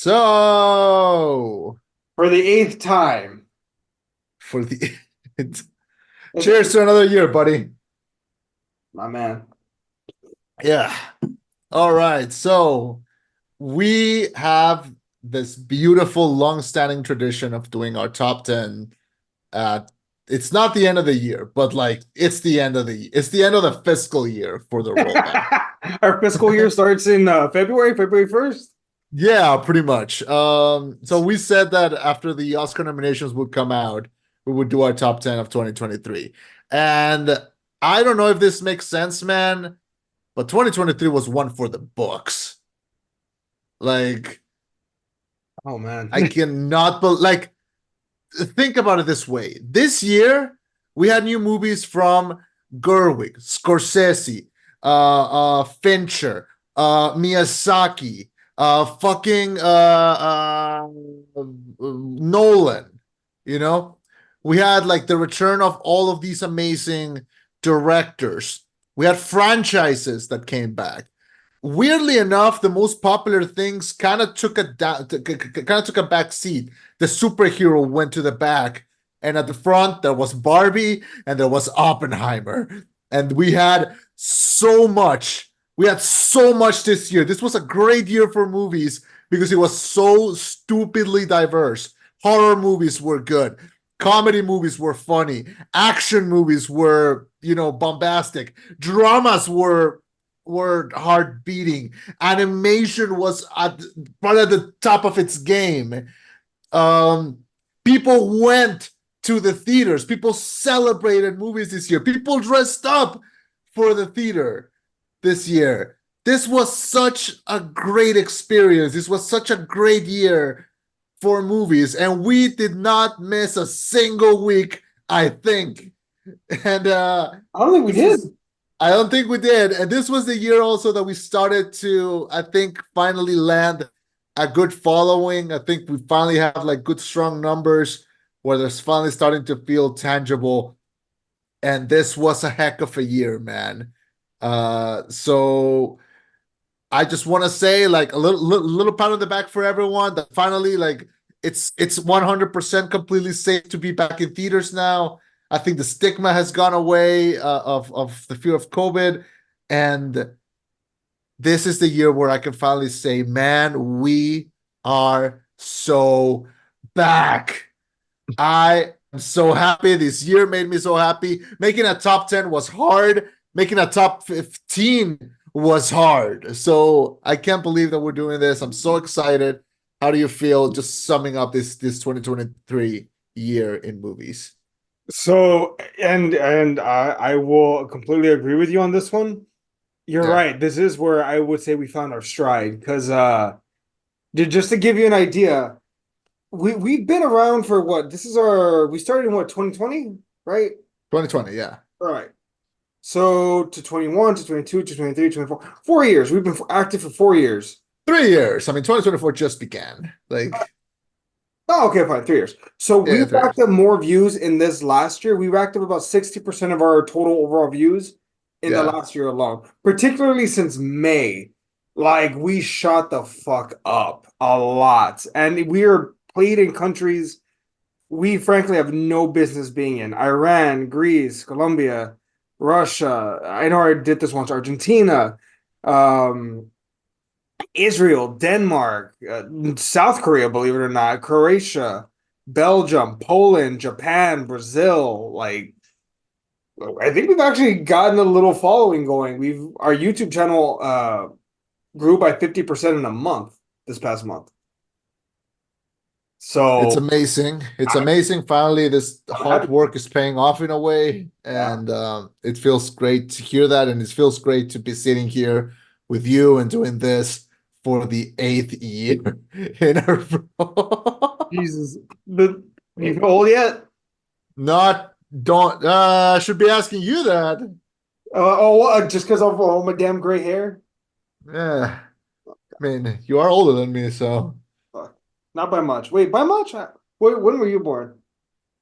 So, For the eighth time. for the It's, cheers to another year, buddy. my man. Yeah. All right. So, we have this beautiful long-standing tradition of doing our top 10. Uh, it's not the end of the year, but like it's the end of the fiscal year for the rollback. Our fiscal year starts in February 1st. Yeah, pretty much. So we said that after the Oscar nominations would come out, we would do our top 10 of 2023. And I don't know if this makes sense, man, but 2023 was one for the books. Like, Oh man. I cannot like think about it this way. This year, we had new movies from Gerwig, Scorsese, Fincher, Miyazaki, fucking Nolan. You know, we had like the return of all of these amazing directors. We had franchises that came back. Weirdly enough, the most popular things kind of took a back seat. The superhero went to the back, and at the front there was Barbie and there was Oppenheimer, and we had so much. We had so much this year. This was a great year for movies because it was so stupidly diverse. Horror movies were good. Comedy movies were funny. Action movies were, bombastic. Dramas were hard beating. Animation was right at the top of its game. Um, People went to the theaters. People celebrated movies this year. People dressed up for the theater this year. This was such a great experience. This was such a great year for movies, and we did not miss a single week, I think. And I don't think we this did. was I don't think we did. And this was the year also that we started to, I think, finally land a good following. I think we finally have like good, strong numbers where there's finally starting to feel tangible. And this was a heck of a year, man. So I just want to say like a little pat on the back for everyone that finally like it's 100% completely safe to be back in theaters now. I think the stigma has gone away of the fear of COVID, and this is the year where I can finally say, man, we are so back. I am so happy. This year made me so happy. Making a top 10 was hard. Making a top 15 was hard. So I can't believe that we're doing this. I'm so excited. How do you feel just summing up this 2023 year in movies? So and I will completely agree with you on this one. You're Yeah. right. This is where I would say we found our stride because just to give you an idea, we've been around for what? We started in what, 2020, right? 2020, yeah. All right. So to 21, to 22, to 23, 24, 4 years. We've been active for 4 years. 3 years. I mean, 2024 just began. Like, Oh, okay, fine, 3 years. So we yeah, 3 years. racked up more views in this last year. We racked up about 60% of our total overall views in the Yeah. last year alone, particularly since May. Like we shot the fuck up a lot. And we are played in countries we frankly have no business being in. Iran, Greece, Colombia, Russia. I know I did this once, Argentina, um, Israel, Denmark, South Korea, believe it or not, Croatia, Belgium, Poland, Japan, Brazil. Like, I think we've actually gotten a little following going. Our YouTube channel grew by 50% in a month this past month. It's So amazing. It's I'm, amazing. Finally, this I'm hard happy. work is paying off in a way, Yeah. and it feels great to hear that. And it feels great to be sitting here with you and doing this for the eighth year in a row. Jesus. You old yet? Not don't should be asking you that. Just because of all my damn gray hair? Yeah, I mean you are older than me, so Fuck. Not by much. Wait, by much? Wait, when were you born?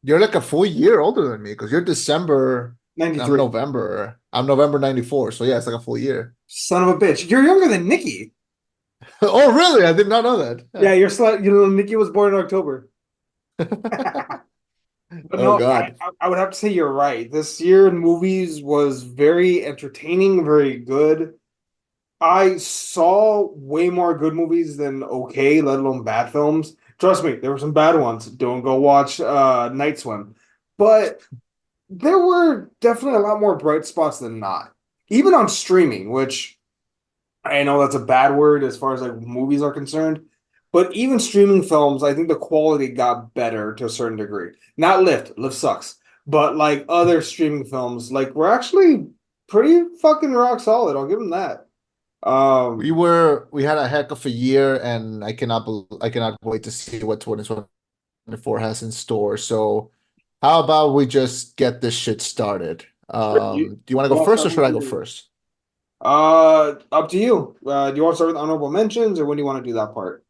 you're like a full year older than me because you're December. I'm 93. November. I'm November '94. So yeah, it's like a full year. Son of a bitch. You're younger than Nikki. Oh, really? I did not know that. Yeah, you know, Nikki was born in October. But Oh no, God. I would have to say you're right. This year in movies was very entertaining, very good. I saw way more good movies than okay, let alone bad films. Trust me, there were some bad ones. Don't go watch Night Swim. But there were definitely a lot more bright spots than not. Even on streaming, which I know that's a bad word as far as like movies are concerned, but even streaming films, I think the quality got better to a certain degree. Not Lift, Lift sucks, but like other streaming films, like were actually pretty fucking rock solid. I'll give them that. Um, We had a heck of a year, and I cannot wait to see what 2024 has in store. So how about we just get this shit started? you, Do you want to you go want to first start or should with I go your, first? up to you. Do you want to start with honorable mentions, or when do you want to do that part?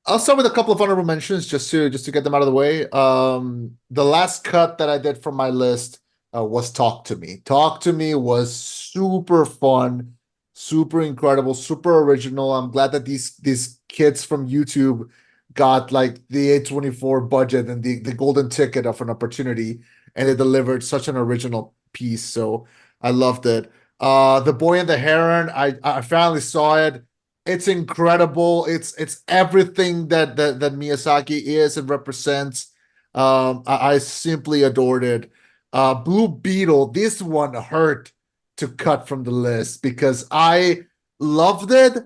I'll start with a couple of honorable mentions just to get them out of the way. The last cut that I did from my list was Talk to Me. Talk to Me was super fun, super incredible, super original. I'm glad that these kids from YouTube got like the A24 budget and the golden ticket of an opportunity, and they delivered such an original piece. So I loved it. The Boy and the Heron, I finally saw it. It's incredible. It's everything that Miyazaki is and represents. I simply adored it. Blue Beetle, this one hurt to cut from the list because I loved it.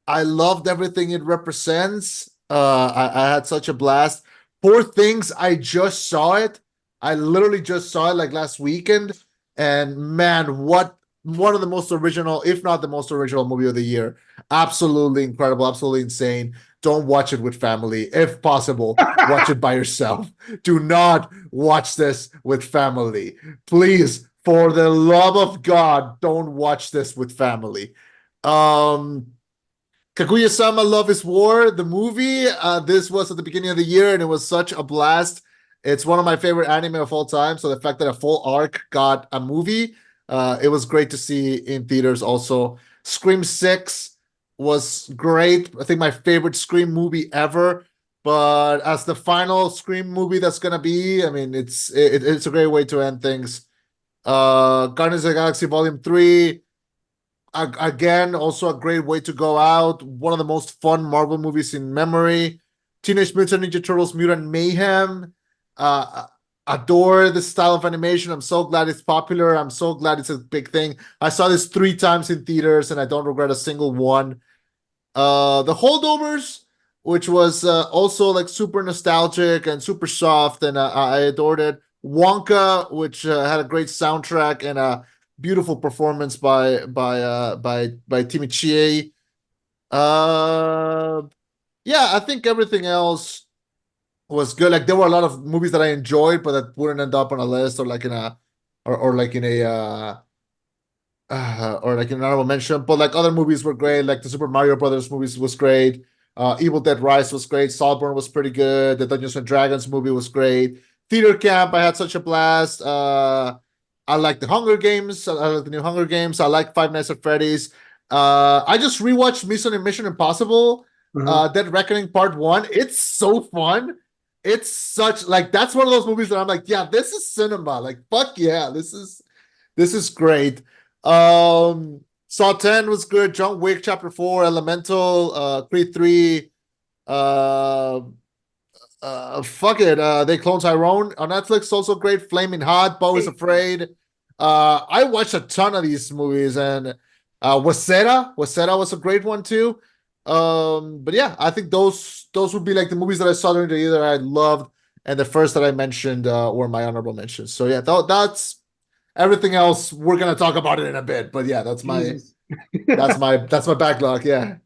I loved everything it represents. I had such a blast. Poor Things, I just saw it. I literally just saw it like last weekend, and man, what one of the most original, if not the most original movie of the year. Absolutely incredible, absolutely insane. Don't watch it with family. If possible, watch it by yourself. Do not watch this with family. Please, for the love of God, don't watch this with family. Um, Kaguya-sama Love is War, the movie. This was at the beginning of the year, and it was such a blast. It's one of my favorite anime of all time. So the fact that a full arc got a movie, it was great to see in theaters also. Scream 6 was great. I think my favorite Scream movie ever. But as the final Scream movie that's gonna be, I mean, it's a great way to end things. Guardians of the Galaxy Volume 3, again, also a great way to go out. One of the most fun Marvel movies in memory. Teenage Mutant Ninja Turtles Mutant Mayhem. Uh, adore this style of animation. I'm so glad it's popular. I'm so glad it's a big thing. I saw this 3 times in theaters, and I don't regret a single one. The Holdovers, which was also like super nostalgic and super soft, and I adored it. Wonka, which had a great soundtrack and a beautiful performance by Timichie. Uh, yeah, I think everything else was good. Like there were a lot of movies that I enjoyed, but that wouldn't end up on a list or like in a or like in a or like an honorable mention. But like other movies were great. Like the Super Mario Brothers movies was great. Evil Dead Rise was great. Saltburn was pretty good. The Dungeons and Dragons movie was great. Theater Camp, I had such a blast. I like the Hunger Games. I like the new Hunger Games. I like Five Nights at Freddy's. I just rewatched Mission Impossible, Mhm. Dead Reckoning Part One. It's so fun. It's such like that's one of those movies that I'm like, yeah, this is cinema. Like, fuck yeah, this is great. Saw 10 was good. John Wick Chapter 4, Elemental, Creed 3, uh fuck it. They clone Tyrone on Netflix, also great. Flaming Hot, Bo is Afraid. I watched a ton of these movies, and Waseda was a great one too. But yeah, I think those would be like the movies that I saw during the year that I loved, and the first that I mentioned were my honorable mentions. So yeah, that's everything else we're gonna talk about it in a bit. But yeah, Jesus. that's my backlog. Yeah.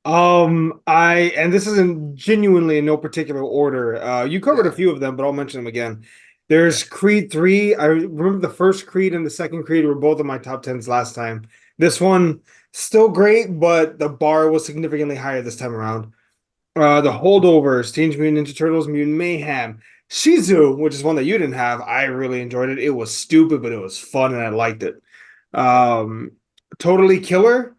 I and this isn't genuinely in no particular order. You covered a Yeah. few of them, but I'll mention them again. There's Creed 3. I remember the first Creed and the second Creed were both in my top tens last time. This one still great, but the bar was significantly higher this time around. The Holdovers, Teenage Mutant Ninja Turtles, Mutant Mayhem, Shizu, which is one that you didn't have. I really enjoyed it. It was stupid, but it was fun and I liked it. Um, Totally Killer,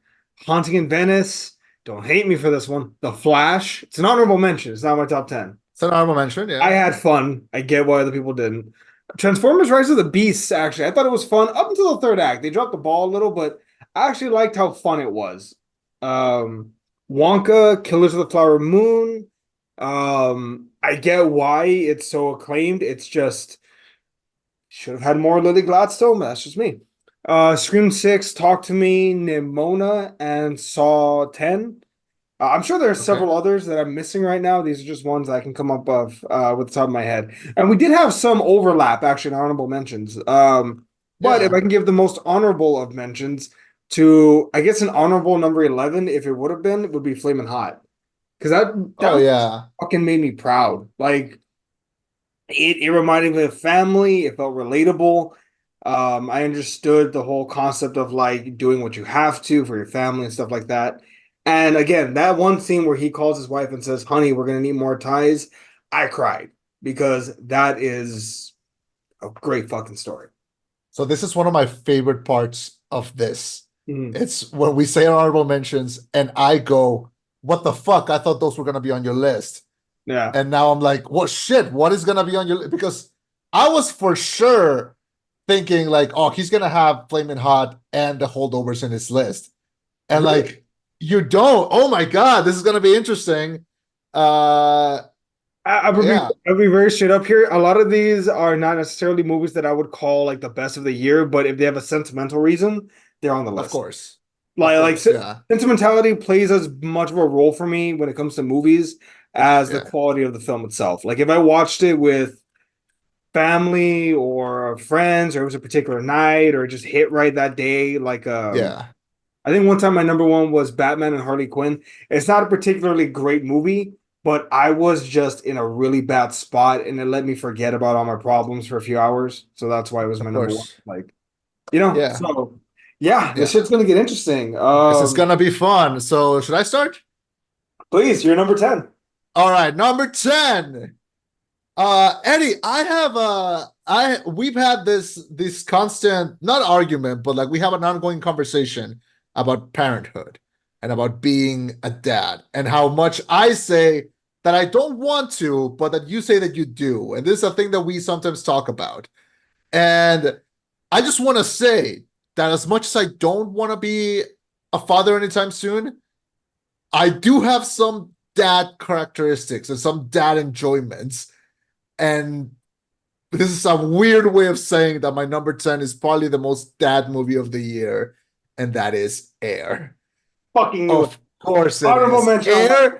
Haunting in Venice, Don't hate me for this one. The Flash. It's an honorable mention. It's not my top 10. It's an honorable mention, I yeah. had fun. I get why other people didn't. Transformers Rise of the Beasts, actually, I thought it was fun up until the third act. They dropped the ball a little, but I actually liked how fun it was. Um, Wonka, Killers of the Flower Moon. I get why it's so acclaimed. It's just should have had more Lily Gladstone. That's just me. Scream 6, Talk to Me, Nimona, and Saw 10. I'm sure there are Okay. several others that I'm missing right now. These are just ones I can come up of with the top of my head. And we did have some overlap, actually, in honorable mentions. But if Yeah. I can give the most honorable of mentions to, I guess, an honorable number 11, if it would have been, would be Flamin' Hot. Because that Oh movie yeah. fucking made me proud. Like, it reminded me of family. It felt relatable. I understood the whole concept of like doing what you have to for your family and stuff like that. And again, that one scene where he calls his wife and says, "Honey, we're gonna need more ties," I cried because that is a great fucking story. So this is one of my favorite parts of this. Mhm. It's when we say honorable mentions and I go, what the fuck? I thought those were gonna be on your list. Yeah. And now I'm like, well, shit, what is gonna be on your list? Because I was for sure thinking like, oh, he's gonna have Flamin' Hot and the holdovers in his list. And Really? like, you don't. Oh my god, this is gonna be interesting. Uh yeah, I'll be very straight up here. A lot of these are not necessarily movies that I would call like the best of the year, but if they have a sentimental reason, they're on the of list. course. Of Like course, yeah. sentimentality plays as much of a role for me when it comes to movies as the Yeah, quality of the film itself. Like if I watched it with family or friends, or it was a particular night, or it just hit right that day, like yeah, I think one time my number one was Batman and Harley Quinn. It's not a particularly great movie, but I was just in a really bad spot and it let me forget about all my problems for a few hours. So that's why it was my of number one. course. Like, Yeah, so yeah, this yeah. shit's gonna get interesting. This is gonna be fun. So should I start? Please, you're number 10. All right, number 10. Eddie, I we've had this constant not argument, but like we have an ongoing conversation about parenthood and about being a dad and how much I say that I don't want to, but that you say that you do. And this is a thing that we sometimes talk about. And I just want to say that as much as I don't want to be a father anytime soon, I do have some dad characteristics and some dad enjoyments. And this is a weird way of saying that my number 10 is probably the most dad movie of the year, and that is Air. Fucking knew it. Of course it Honorable is. mention on my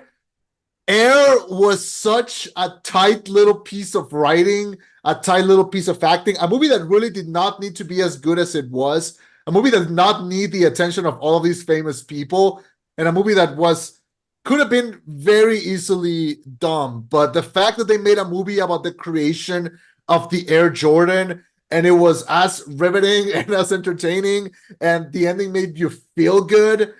Air was such a tight little piece of writing, a tight little piece of acting, a movie that really did not need to be as good as it was, a movie that did not need the attention of all of these famous people, and a movie that was could have been very easily dumb. But the fact that they made a movie about the creation of the Air Jordan and it was as riveting and as entertaining, and the ending made you feel good,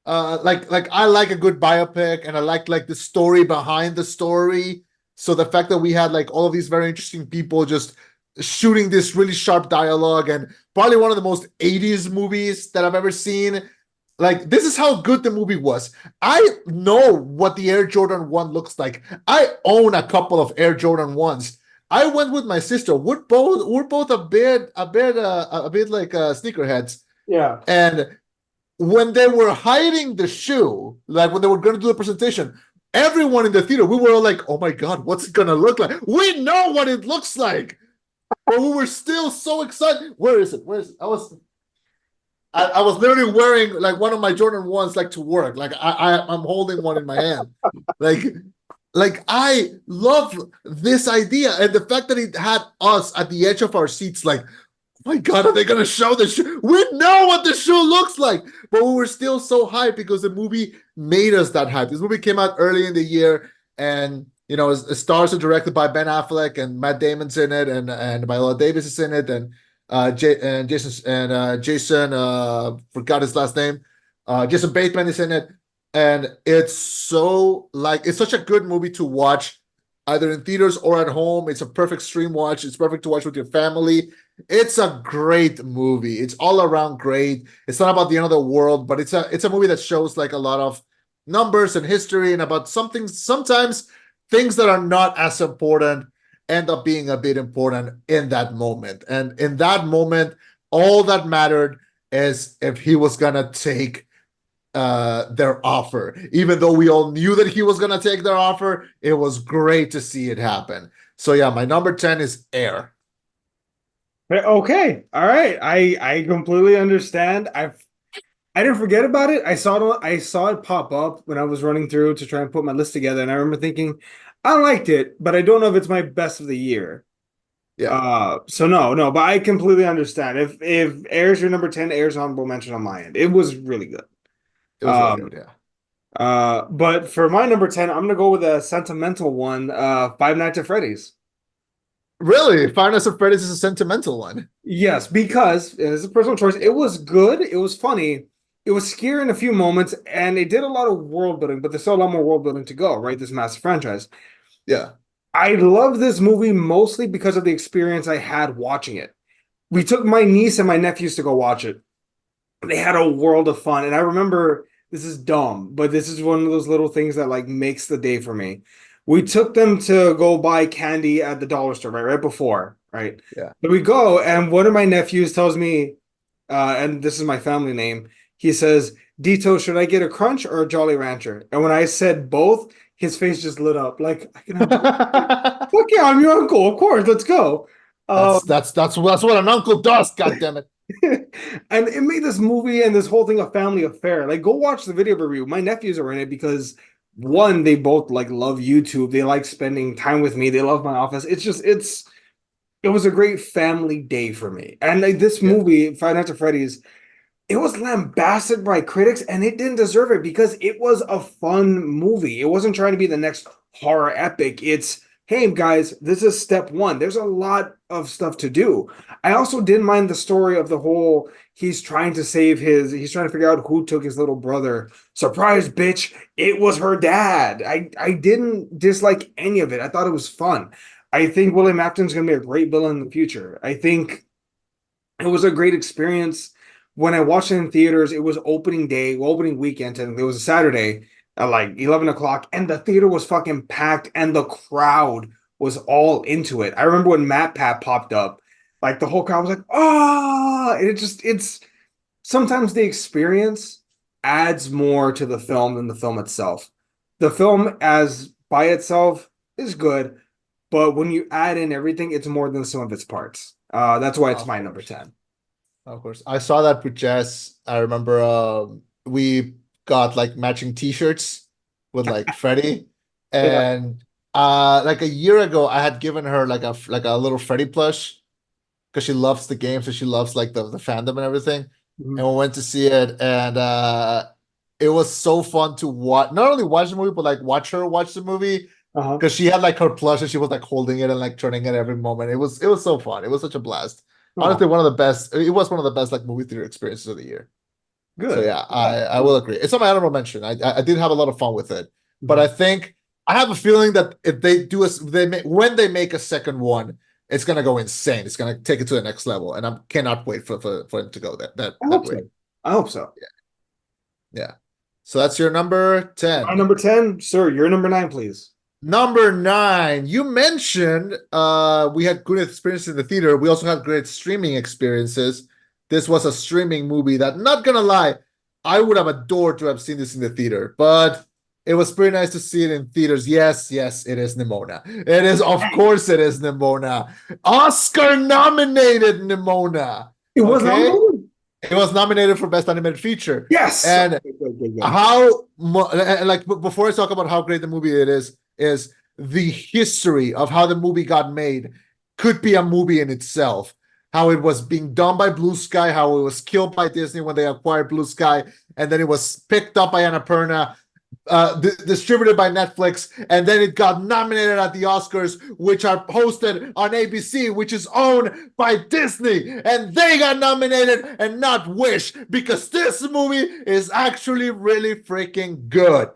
like I like a good biopic and I like the story behind the story. So the fact that we had like all of these very interesting people just shooting this really sharp dialogue and probably one of the most 80s movies that I've ever seen. Like this is how good the movie was. I know what the Air Jordan 1 looks like. I own a couple of Air Jordan 1s. I went with my sister. We're both a bit like sneakerheads. yeah. And when they were hiding the shoe, like when they were going to do the presentation, everyone in the theater, we were all like, oh my God, what's it going to look like? We know what it looks like. But we were still so excited. Where is it? Where is it? I was literally wearing like one of my Jordan 1s like to work. Like I'm holding one in my hand. Like I love this idea. And the fact that it had us at the edge of our seats, like, my God, are they going to show the shoe? We know what the shoe looks like, but we were still so hyped because the movie made us that hype. This movie came out early in the year, and it stars and directed by Ben Affleck, and Matt Damon's in it, and Viola Davis is in it, and Jason forgot his last name. Jason Bateman is in it, and it's such a good movie to watch either in theaters or at home. It's a perfect stream watch. It's perfect to watch with your family. It's a great movie. It's all around great. It's not about the end of the world, but it's a movie that shows like a lot of numbers and history and about something. Sometimes things that are not as important end up being a bit important in that moment. And in that moment, all that mattered is if he was gonna take their offer. Even though we all knew that he was gonna take their offer, it was great to see it happen. So yeah, my number 10 is Air. Okay, all right. I completely understand. I didn't forget about it. I saw it pop up when I was running through to try and put my list together, and I remember thinking, I liked it, but I don't know if it's my best of the year. Yeah, So no, but I completely understand. If Air's your number 10, Air's honorable mention on my end. It was really good. it was really good. Um, Yeah. but for my number 10, I'm gonna go with a sentimental one, Five Nights at Freddy's. Really, Five Nights at Freddy's is a sentimental one. Yes, because it's a personal choice. It was good. It was funny. It was scary in a few moments, and it did a lot of world building, but there's still a lot more world building to go, right? This massive franchise. Yeah. I love this movie mostly because of the experience I had watching it. We took my niece and my nephews to go watch it. They had a world of fun, and I remember this is dumb, but this is one of those little things that like makes the day for me. We took them to go buy candy at the dollar store, right before, right? Yeah. But we go, and one of my nephews tells me, and this is my family name. He says, "Dito, should I get a Crunch or a Jolly Rancher?" And when I said both, his face just lit up. Like, I can have both. Fuck yeah, I'm your uncle. Of course, let's go. That's what an uncle does. God damn it. And it made this movie and this whole thing a family affair. Like, go watch the video review. My nephews are in it because one, they both like love YouTube. They like spending time with me. They love my office. It was a great family day for me. And like this Yeah. movie, Five Nights at Freddy's, it was lambasted by critics and it didn't deserve it because it was a fun movie. It wasn't trying to be the next horror epic. It's, hey guys, this is step one. There's a lot of stuff to do. I also didn't mind the story of the whole he's trying to he's trying to figure out who took his little brother. Surprise, bitch. It was her dad. I didn't dislike any of it. I thought it was fun. I think William Afton's gonna be a great villain in the future. I think it was a great experience. When I watched it in theaters, it was opening day, opening weekend, and it was a Saturday at like 11 o'clock, and the theater was fucking packed, and the crowd was all into it. I remember when Matt Pat popped up, like the whole crowd was like, ah, and it's sometimes the experience adds more to the film than the film itself. The film as by itself is good, but when you add in everything, it's more than some of its parts. That's why it's Of my number course. 10. Of course. I saw that with Jess. I remember we got like matching t-shirts with like Freddy. Yeah. And like a year ago I had given her like a little Freddy plush because she loves the game, so she loves like the fandom and everything. Mhm. And we went to see it, and it was so fun to watch. Not only watch the movie, but like watch her watch the movie Uh-huh. because she had like her plush and she was like holding it and like turning it every moment. It was so fun. It was such a blast. Oh, Honestly, one of the best. It was one of the best like movie theater experiences of the year. So good. yeah, Yeah. I will agree. It's on my honorable mention. I did have a lot of fun with it, but I Mhm. think I have a feeling that if they do when they make a second one, it's gonna go insane. It's gonna take it to the next level, and I cannot wait for it to go I that hope way. so. I hope so. Yeah, yeah. So that's your number My 10. number 10, sir, your number 9, please. Number 9, you mentioned we had good experiences in the theater. We also had great streaming experiences. This was a streaming movie that, not gonna lie, I would have adored to have seen this in the theater, but it was pretty nice to see it in theaters. Yes, yes, it is Nimona. It is, of course, it is Nimona. Oscar nominated Nimona. It was Okay, nominated? it was nominated for Best Animated Feature, Yes. and Okay, good, good, good. like before I talk about how great the movie it is the history of how the movie got made could be a movie in itself. How it was being done by Blue Sky, how it was killed by Disney when they acquired Blue Sky, and then it was picked up by Annapurna, distributed by Netflix, and then it got nominated at the Oscars, which are hosted on ABC, which is owned by Disney, and they got nominated and not Wish because this movie is actually really freaking good.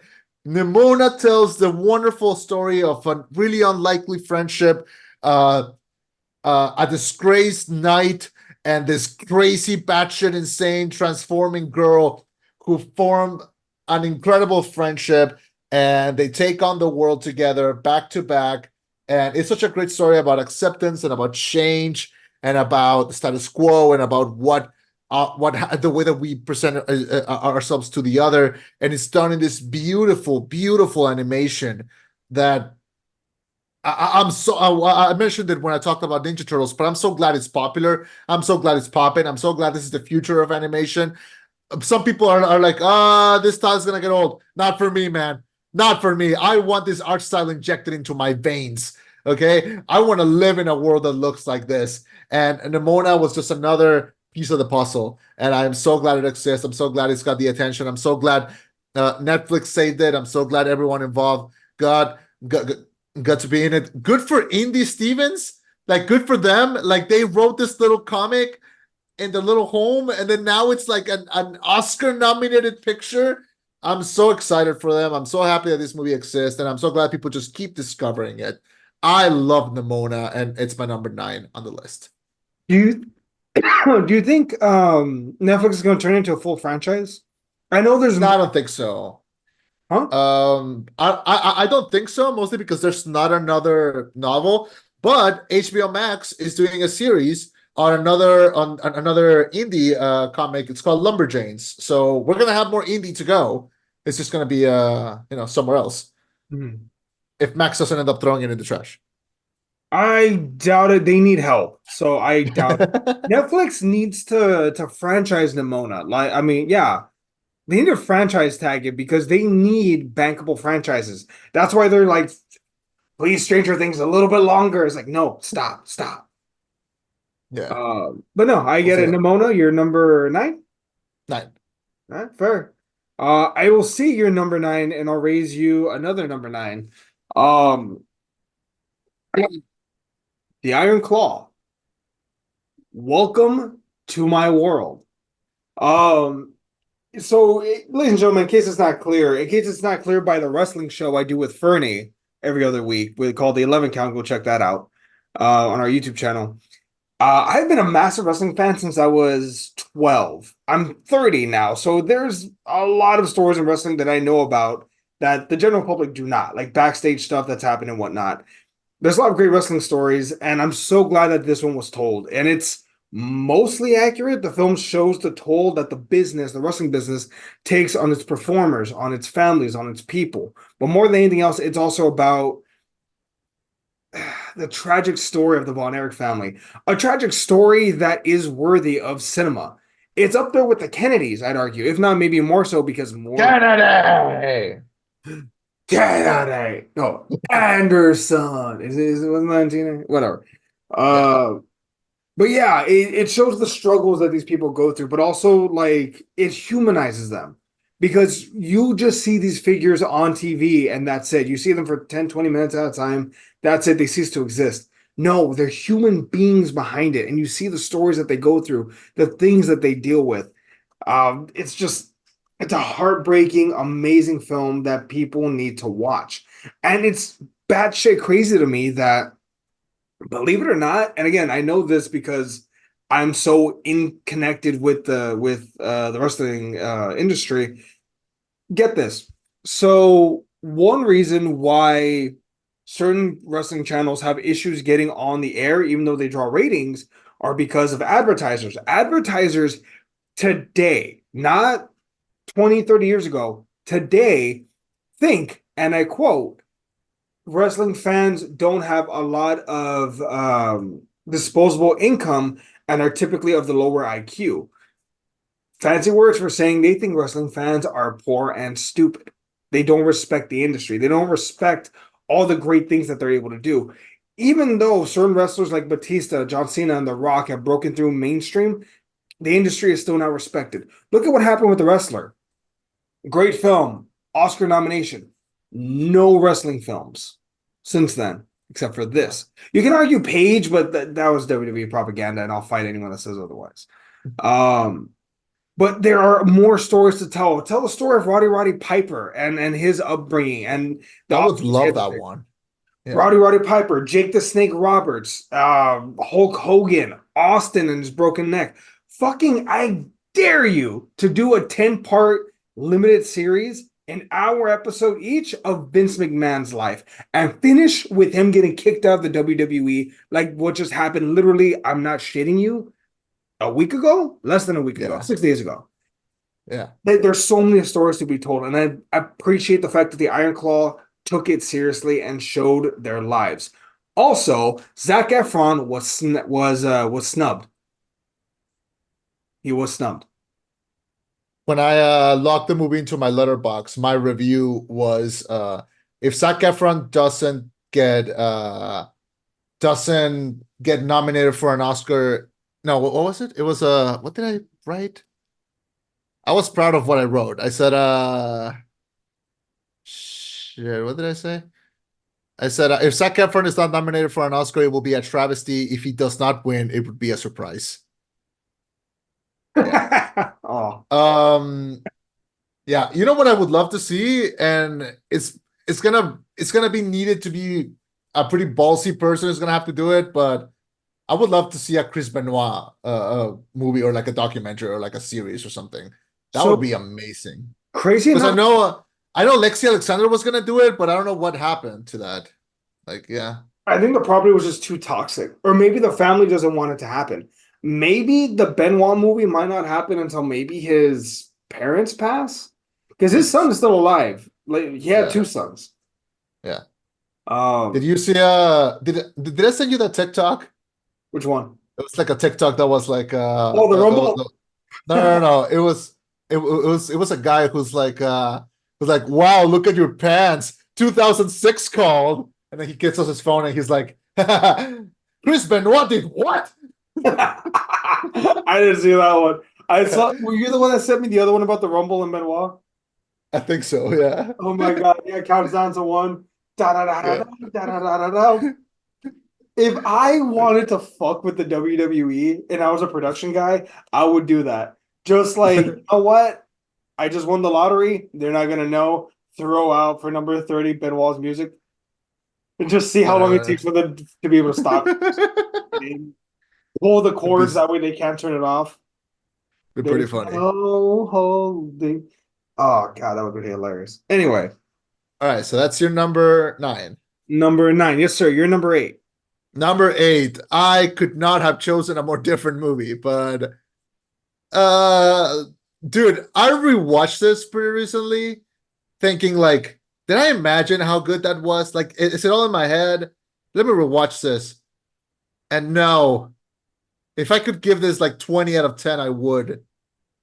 Nimona tells the wonderful story of a really unlikely friendship, a disgraced knight, and this crazy, batshit insane, transforming girl who formed an incredible friendship, and they take on the world together back to back. And it's such a great story about acceptance and about change and about the status quo and about the way that we present ourselves to the other. And it's done in this beautiful, beautiful animation that I mentioned it when I talked about Ninja Turtles, but I'm so glad it's popular. I'm so glad it's popping. I'm so glad this is the future of animation. Some people are like, this style's gonna get old. Not for me, man. Not for me. I want this art style injected into my veins. Okay, I want to live in a world that looks like this. And Nimona was just another piece of the puzzle, and I'm so glad it exists. I'm so glad it's got the attention. I'm so glad Netflix saved it. I'm so glad everyone involved got got to be in it. Good for Indie Stevens. Like, good for them. Like, they wrote this little comic in the little home, and then now it's like an Oscar nominated picture. I'm so excited for them. I'm so happy that this movie exists, and I'm so glad people just keep discovering it. I love Nimona, and it's my number 9 on the list. Do you do you think Netflix is going to turn into a full franchise? I know there's No, I don't think so. huh? I don't think so, mostly because there's not another novel, but HBO Max is doing a series on another indie comic. It's called Lumberjanes. So we're gonna have more indie to go. It's just gonna be somewhere else Hmm. if Max doesn't end up throwing it in the trash. I doubt it. They need help, so I doubt it. Netflix needs to franchise Nimona. Like, I mean, yeah, they need to franchise tag it because they need bankable franchises. That's why they're like, please, Stranger Things a little bit longer. It's like, no, stop, stop. Yeah, But no, I we'll get see it. it. Nimona, you're number 9. 9. All right, fair. I will see your number 9, and I'll raise you another number 9. Um, the Iron Claw. Welcome to my world. Um, ladies and gentlemen, in case it's not clear by the wrestling show I do with Fernie every other week, we call the 11 Count. Go check that out on our YouTube channel. I've been a massive wrestling fan since I was 12. I'm 30 now, so there's a lot of stories in wrestling that I know about that the general public do not, like backstage stuff that's happened and whatnot. There's a lot of great wrestling stories, and I'm so glad that this one was told. And it's mostly accurate. The film shows the toll that the wrestling business, takes on its performers, on its families, on its people. But more than anything else, it's also about the tragic story of the Von Erich family, a tragic story that is worthy of cinema. It's up there with the Kennedys, I'd argue, if not maybe more so because more Kennedy! Kennedy, no Anderson is it wasn't that Tina? Whatever. Yeah. Uh, but yeah, it shows the struggles that these people go through, but also like it humanizes them because you just see these figures on TV and that's it. You see them for 10, 20 minutes at a time. That's it. They cease to exist. No, they're human beings behind it. And you see the stories that they go through, the things that they deal with. It's just, it's a heartbreaking, amazing film that people need to watch. And it's batshit crazy to me that, believe it or not, and again, I know this because I'm so in connected with the wrestling industry. Get this. So one reason why certain wrestling channels have issues getting on the air, even though they draw ratings, are because of advertisers. Advertisers today, not 20, 30 years ago, today think, and I quote, wrestling fans don't have a lot of disposable income and are typically of the lower IQ. Fancy words for saying they think wrestling fans are poor and stupid. They don't respect the industry. They don't respect all the great things that they're able to do. Even though certain wrestlers like Batista, John Cena, and The Rock have broken through mainstream, the industry is still not respected. Look at what happened with The Wrestler. Great film, Oscar nomination. No wrestling films since then, except for Yeah. this. You can argue Page, but that was WWE propaganda, and I'll fight anyone that says otherwise. Um, but there are more stories to tell. Tell the story of Roddy Piper and his upbringing and the I would obstacles he love had to that face. one. Yeah. Roddy Piper, Jake the Snake Roberts, Hulk Hogan, Austin and his broken neck. Fucking, I dare you to do a 10-part limited series, an hour episode each of Vince McMahon's life, and finish with him getting kicked out of the WWE, like what just happened literally, I'm not shitting you, a week ago, less than a week ago, Yeah. 6 days ago. Yeah. There's so many stories to be told, and I appreciate the fact that the Iron Claw took it seriously and showed their lives. Also, Zac Efron was snubbed. He was snubbed. When I logged the movie into my letterbox, my review was if Zac Efron doesn't get nominated for an Oscar. No, what was it? It was what did I write? I was proud of what I wrote. I said shit, what did I say? I said if Zac Efron is not nominated for an Oscar, it will be a travesty. If he does not win, it would be a surprise. Yeah. Oh, Um Yeah, you know what I would love to see, and it's gonna be needed to be a pretty ballsy person who's gonna have to do it, but I would love to see a Chris Benoit movie or like a documentary or like a series or something. That would be so amazing. crazy Because enough, I know Lexi Alexander was gonna do it, but I don't know what happened to that. Like, yeah, I think the property was just too toxic, or maybe the family doesn't want it to happen. Maybe the Benoit movie might not happen until maybe his parents pass, because his son is still alive. Like he had two yeah, sons. yeah. Did Um, you see did I send you that TikTok? which one? It was like a TikTok that was like Oh, the Rumble. no, no, no, no. It was a guy who's like, wow, look at your pants. 2006 called, and then he gets on his phone and he's like, Chris Benoit did what? I didn't see that one. I saw. Were you the one that sent me the other one about the Rumble and Benoit? I think so, yeah. Oh my God! Yeah, it counts down to one. Da da da da Yeah. da da da da da. If I wanted to fuck with the WWE and I was a production guy, I would do that. Just like, you know what? I just won the lottery. They're not gonna know. Throw out for number 30 Benoit's music and just see how long it Uh, takes for them to be able to stop. Pull the it'd be, cords that way they can't turn it off. be pretty There's funny. no holding. Oh God, that would be hilarious. Anyway, All right, so that's your number nine. number nine. Yes, sir. You're number eight. Number eight, I could not have chosen a more different movie, but uh dude, I rewatched this pretty recently, thinking like, did I imagine how good that was? Like, is it all in my head? Let me rewatch this. And no, if I could give this like 20 out of 10, I would.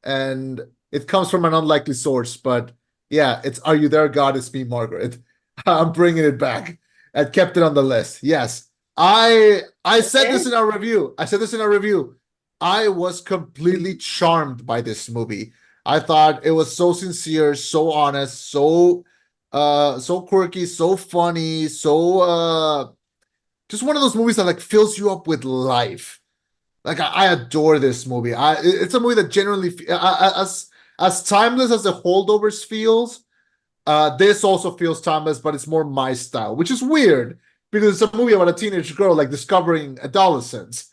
And it comes from an unlikely source, but yeah, it's Are You There, God? It's Me, Margaret. I'm bringing it back. I kept it on the list. Yes. I said this Okay. in our review. I said this in our review. I was completely charmed by this movie. I thought it was so sincere, so honest, so quirky, so funny, so just one of those movies that like fills you up with life. Like I adore this movie. It's a movie that generally as timeless as the Holdovers feels. This also feels timeless, but it's more my style, which is weird because it's a movie about a teenage girl like discovering adolescence.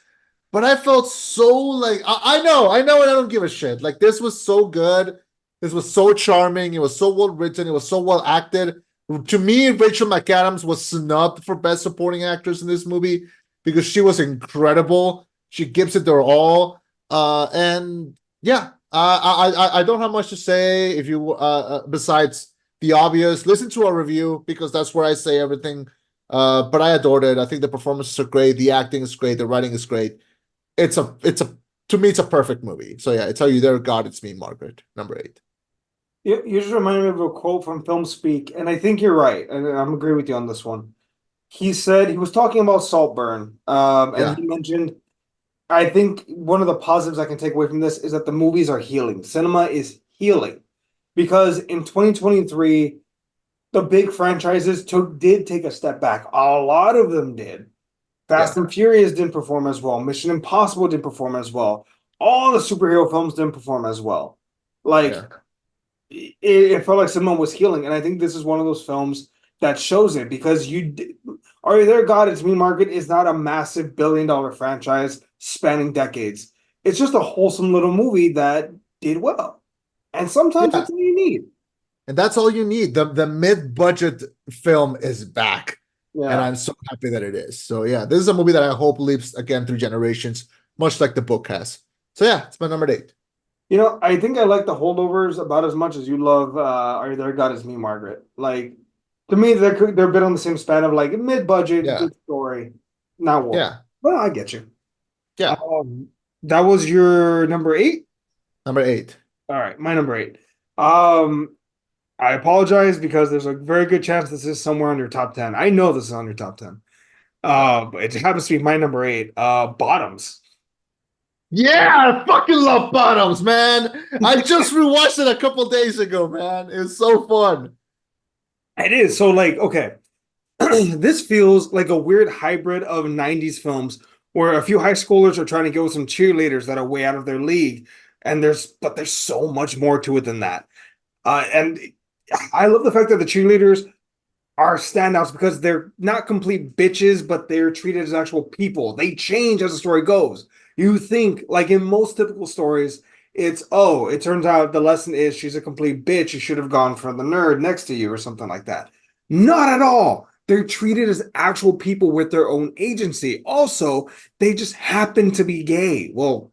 But I felt so like I know, and I don't give a shit. Like this was so good. This was so charming. It was so well written. It was so well acted. To me, Rachel McAdams was snubbed for Best Supporting Actress in this movie because she was incredible. She gives it her all. And yeah, I don't have much to say. If you besides the obvious, listen to our review because that's where I say everything. But I adored it. I think the performances are great. The acting is great. The writing is great. It's a to me it's a perfect movie. So yeah, it's Are You There, God? It's Me, Margaret. Number eight. You just reminded me of a quote from Film Speak, and I think you're right, and I'm agree with you on this one. He said he was talking about Saltburn, and Yeah, he mentioned. I think one of the positives I can take away from this is that the movies are healing. Cinema is healing because in 2023, the big franchises did take a step back. A lot of them did. Fast yeah, and Furious didn't perform as well. Mission Impossible didn't perform as well. All the superhero films didn't perform as well. Like yeah, it felt like someone was healing, and I think this is one of those films that shows it because Are You There, God? It's Me, Margaret is not a massive billion-dollar franchise spanning decades. It's just a wholesome little movie that did well, and sometimes yeah. that's all you need. And that's all you need. The mid-budget film is back. And Yeah. I'm so happy that it is. So yeah, this is a movie that I hope lives again through generations, much like the book has. So yeah, it's my number 8. I think I like the holdovers about as much as you love Are You There, God Is Me, Margaret. Like, to me, they're a bit on the same span of like mid-budget, Yeah. good story, not war. Yeah. Well, I get you. Yeah. Um, that was your number eight? Number 8. All right, my number eight. Um, I apologize because there's a very good chance this is somewhere on your top 10. I know this is on your top 10. But it happens to be my number eight. Bottoms. Yeah, I fucking love Bottoms, man. I just rewatched it a couple days ago, man. It was so fun. It is. So, like, okay. This feels like a weird hybrid of 90s films where a few high schoolers are trying to go with some cheerleaders that are way out of their league. There's so much more to it than that. And I love the fact that the cheerleaders are standouts because they're not complete bitches, but they're treated as actual people. They change as the story goes. You think, like in most typical stories, it turns out the lesson is she's a complete bitch. You should have gone for the nerd next to you or something like that. Not at all. They're treated as actual people with their own agency. Also, they just happen to be gay. Well,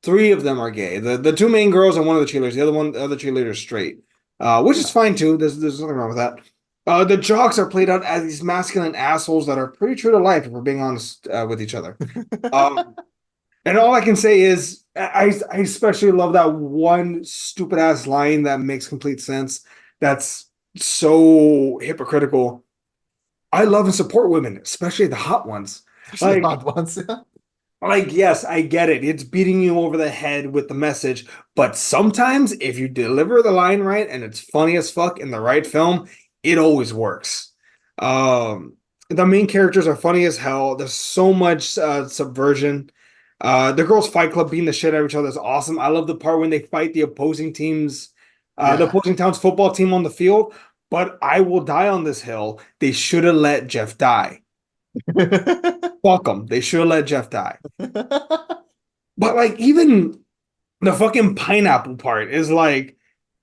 three of them are gay. The two main girls and one of the cheerleaders. The other cheerleader is straight, which is Yeah. fine too. There's nothing wrong with that. The jocks are played out as these masculine assholes that are pretty true to life, if we're being honest with each other. Um, and all I can say is, I especially love that one stupid ass line that makes complete sense. That's so hypocritical. I love and support women, especially the hot ones. Especially Like, hot ones. yes, I get it. It's beating you over the head with the message, but sometimes if you deliver the line right and it's funny as fuck in the right film, it always works. Um, the main characters are funny as hell. There's so much subversion. The girls fight club beating the shit out of each other is awesome. I love the part when they fight the Yeah. opposing town's football team on the field. But I will die on this hill. They should have let Jeff die. Fuck them. They should have let Jeff die. But like even the fucking pineapple part is like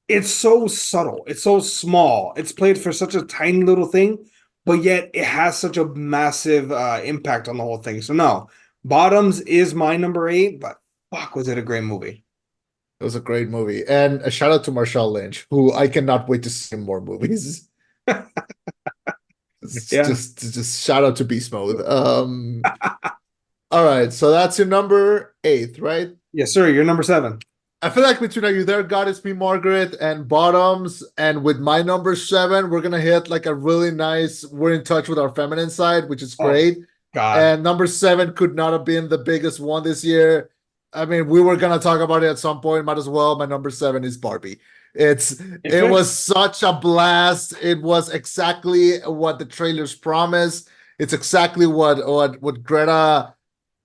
it's so subtle. It's so small. It's played for such a tiny little thing, but yet it has such a massive impact on the whole thing. So no, Bottoms is my number eight, but fuck, was it a great movie? It was a great movie. And a shout out to Marshall Lynch, who I cannot wait to see in more movies. It's Yeah. just shout out to Beast Mode. All right, so that's your number 8, right? Yes, sir. You're number seven. I feel like between Are You There, God Is Me, Margaret, and Bottoms, and with my number 7, we're gonna hit like a really nice, we're in touch with our feminine side, which is Oh great. God. And number 7 could not have been the biggest one this year. I mean, we were gonna talk about it at some point, might as well. My number 7 is Barbie. It's It it was fits. such a blast. It was exactly what the trailers promised. It's exactly what Greta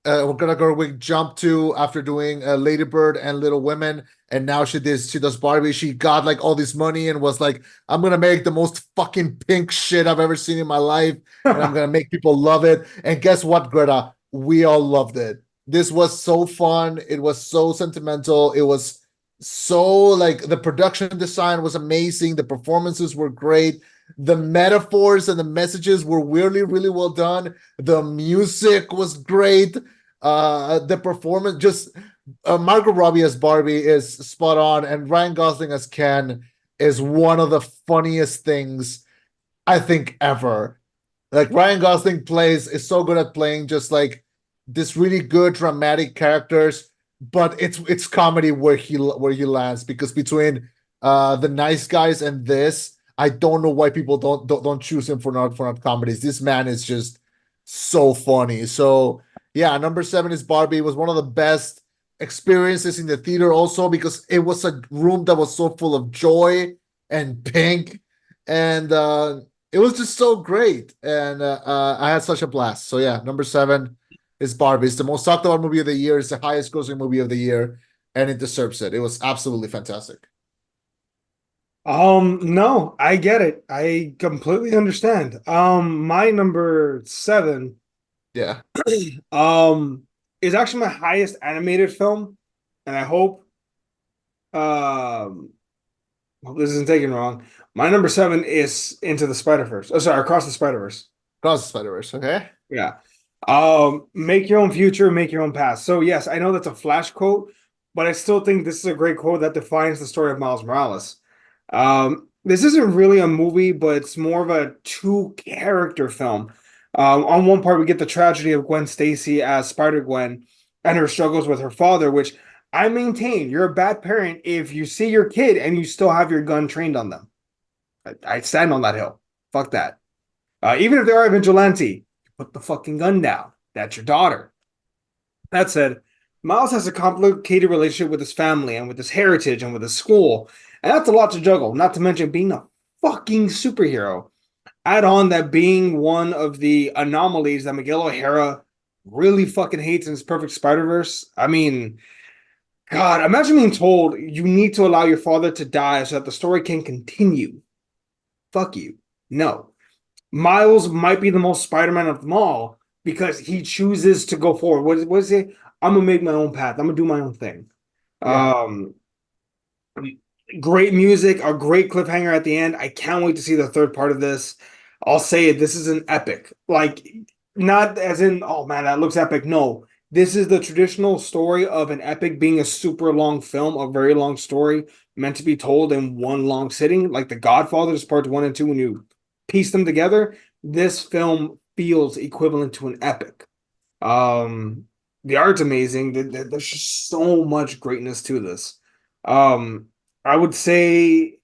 Gerwig jumped to after doing Lady Bird and Little Women, and now she does Barbie. She got like all this money and was like, "I'm gonna make the most fucking pink shit I've ever seen in my life, and I'm gonna make people love it." And guess what, Greta? We all loved it. This was so fun. It was so sentimental. It was so like the production design was amazing. The performances were great. The metaphors and the messages were really, really well done. The music was great. The performance, just Margot Robbie as Barbie is spot on, and Ryan Gosling as Ken is one of the funniest things I think ever. Like Ryan Gosling plays is so good at playing just like this really good dramatic characters, but it's comedy where he lands because between the Nice Guys and this, I don't know why people don't choose him for not comedies. This man is just so funny. So yeah, number 7 is Barbie. It was one of the best experiences in the theater also because it was a room that was so full of joy and pink and it was just so great, and I had such a blast. So yeah, number 7 is Barbie. It's the most talked about movie of the year. It's the highest grossing movie of the year, and it deserves it. It was absolutely fantastic. No, I get it. I completely understand. My number seven, Yeah. um, is actually my highest animated film, and I hope, um, Hope this isn't taken wrong. My number seven is Into the Spider-Verse. Oh, sorry, Across the Spider-Verse. Cross the Spider-Verse, okay? Yeah. Make your own future, make your own past. So yes, I know that's a flash quote, but I still think this is a great quote that defines the story of Miles Morales. This isn't really a movie, but it's more of a two-character film. On one part, we get the tragedy of Gwen Stacy as Spider-Gwen and her struggles with her father, which I maintain you're a bad parent if you see your kid and you still have your gun trained on them. I stand on that hill. Fuck that. Even if they are a vigilante, put the fucking gun down. That's your daughter. That said, Miles has a complicated relationship with his family and with his heritage and with his school. And that's a lot to juggle, not to mention being a fucking superhero. Add on that being one of the anomalies that Miguel O'Hara really fucking hates in his Perfect Spider-Verse. I mean, God, imagine being told you need to allow your father to die so that the story can continue. Fuck you. No. Miles might be the most Spider-Man of them all because he chooses to go forward. What is it? I'm gonna make my own path. I'm gonna do my own thing. Yeah. Um, Great music, a great cliffhanger at the end. I can't wait to see the third part of this. I'll say it. This is an epic. Like, not as in, oh man, that looks epic. No, this is the traditional story of an epic being a super long film, a very long story meant to be told in one long sitting. Like The Godfather's parts one and two, when you piece them together, this film feels equivalent to an epic. Um, the art's amazing. There's just so much greatness to this. Um, I would say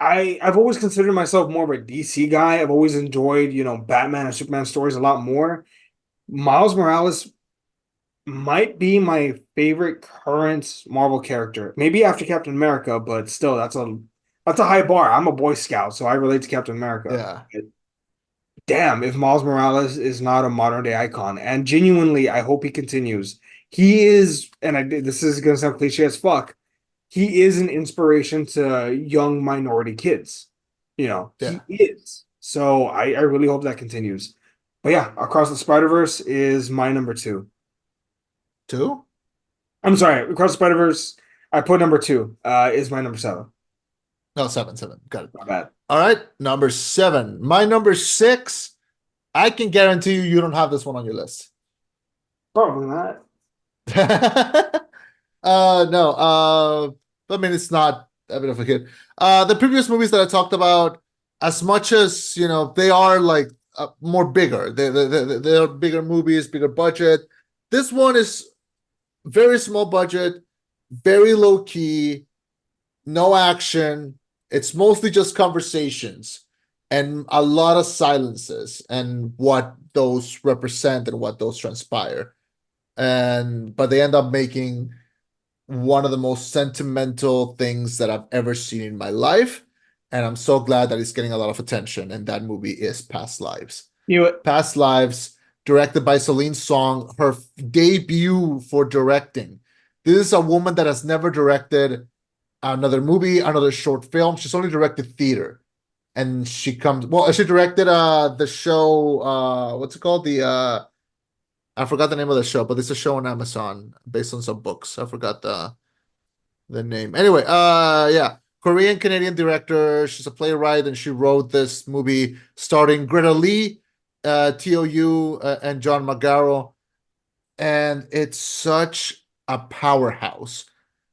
I've always considered myself more of a DC guy. I've always enjoyed, Batman and Superman stories a lot more. Miles Morales might be my favorite current Marvel character. Maybe after Captain America, but still that's a high bar. I'm a Boy Scout, so I relate to Captain America. Yeah. Damn, if Miles Morales is not a modern day icon, and genuinely, I hope he continues. He is, and this is gonna sound cliche as fuck. He is an inspiration to young minority kids. He Yeah. is. So I really hope that continues. But yeah, Across the Spider-Verse is my number two. Two? I'm sorry, Across the Spider-Verse, I put number two, is my number seven. No, seven, seven. Got it. My bad. All right. Number seven. My number six. I can guarantee you don't have this one on your list. Probably not. No. I mean, it's not a bit of a kid. The previous movies that I talked about, as much as they are like more bigger. They're bigger movies, bigger budget. This one is very small budget, very low key, no action. It's mostly just conversations and a lot of silences and what those represent and what those transpire. And but they end up making one of the most sentimental things that I've ever seen in my life. And I'm so glad that it's getting a lot of attention. And that movie is Past Lives. You Past Lives, directed by Celine Song, her debut for directing. This is a woman that has never directed another movie, another short film. She's only directed theater. And she directed the show, what's it called? I forgot the name of the show, but it's a show on Amazon based on some books. I forgot the name. Anyway, yeah, Korean Canadian director. She's a playwright, and she wrote this movie starring Greta Lee, Tou, and John Magaro, and it's such a powerhouse.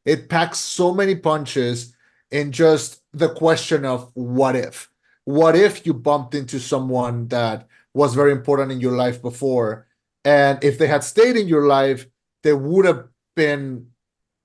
It packs so many punches in just the question of what if. What if you bumped into someone that was very important in your life before, and if they had stayed in your life, they would have been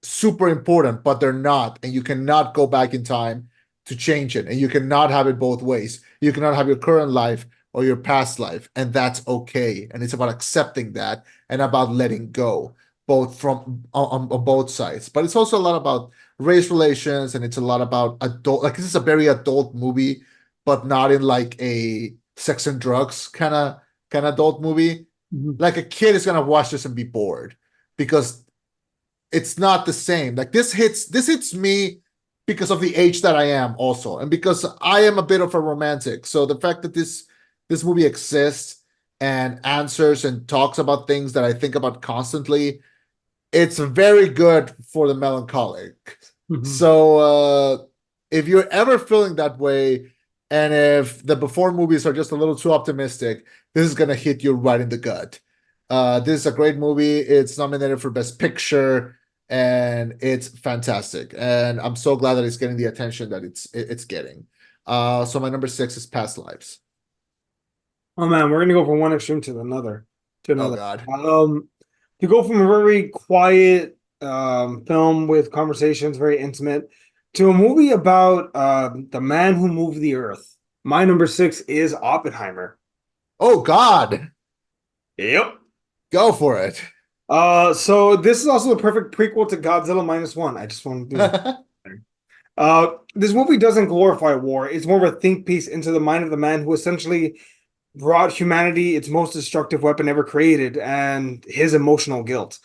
super important, but they're not. And you cannot go back in time to change it. And you cannot have it both ways. You cannot have your current life or your past life. And that's okay. And it's about accepting that and about letting go, both from on both sides. But it's also a lot about race relations, and it's a lot about adult, like this is a very adult movie, but not in like a sex and drugs kind of adult movie. Like a kid is gonna watch this and be bored because it's not the same. Like this hits me because of the age that I am also, and because I am a bit of a romantic. So the fact that this movie exists and answers and talks about things that I think about constantly, it's very good for the melancholic. Mhm. So if you're ever feeling that way, and if the before movies are just a little too optimistic, this is gonna hit you right in the gut. This is a great movie. It's nominated for Best Picture, and it's fantastic. And I'm so glad that it's getting the attention that it's getting. So my number six is Past Lives. Oh man, we're gonna go from one extreme to another. To Oh another. God. To go from a very quiet film with conversations, very intimate, to a movie about the man who moved the earth. My number six is Oppenheimer. Oh God. Yep. Go for it. So this is also the perfect prequel to Godzilla minus one. I just want to do that. This movie doesn't glorify war. It's more of a think piece into the mind of the man who essentially brought humanity its most destructive weapon ever created and his emotional guilt.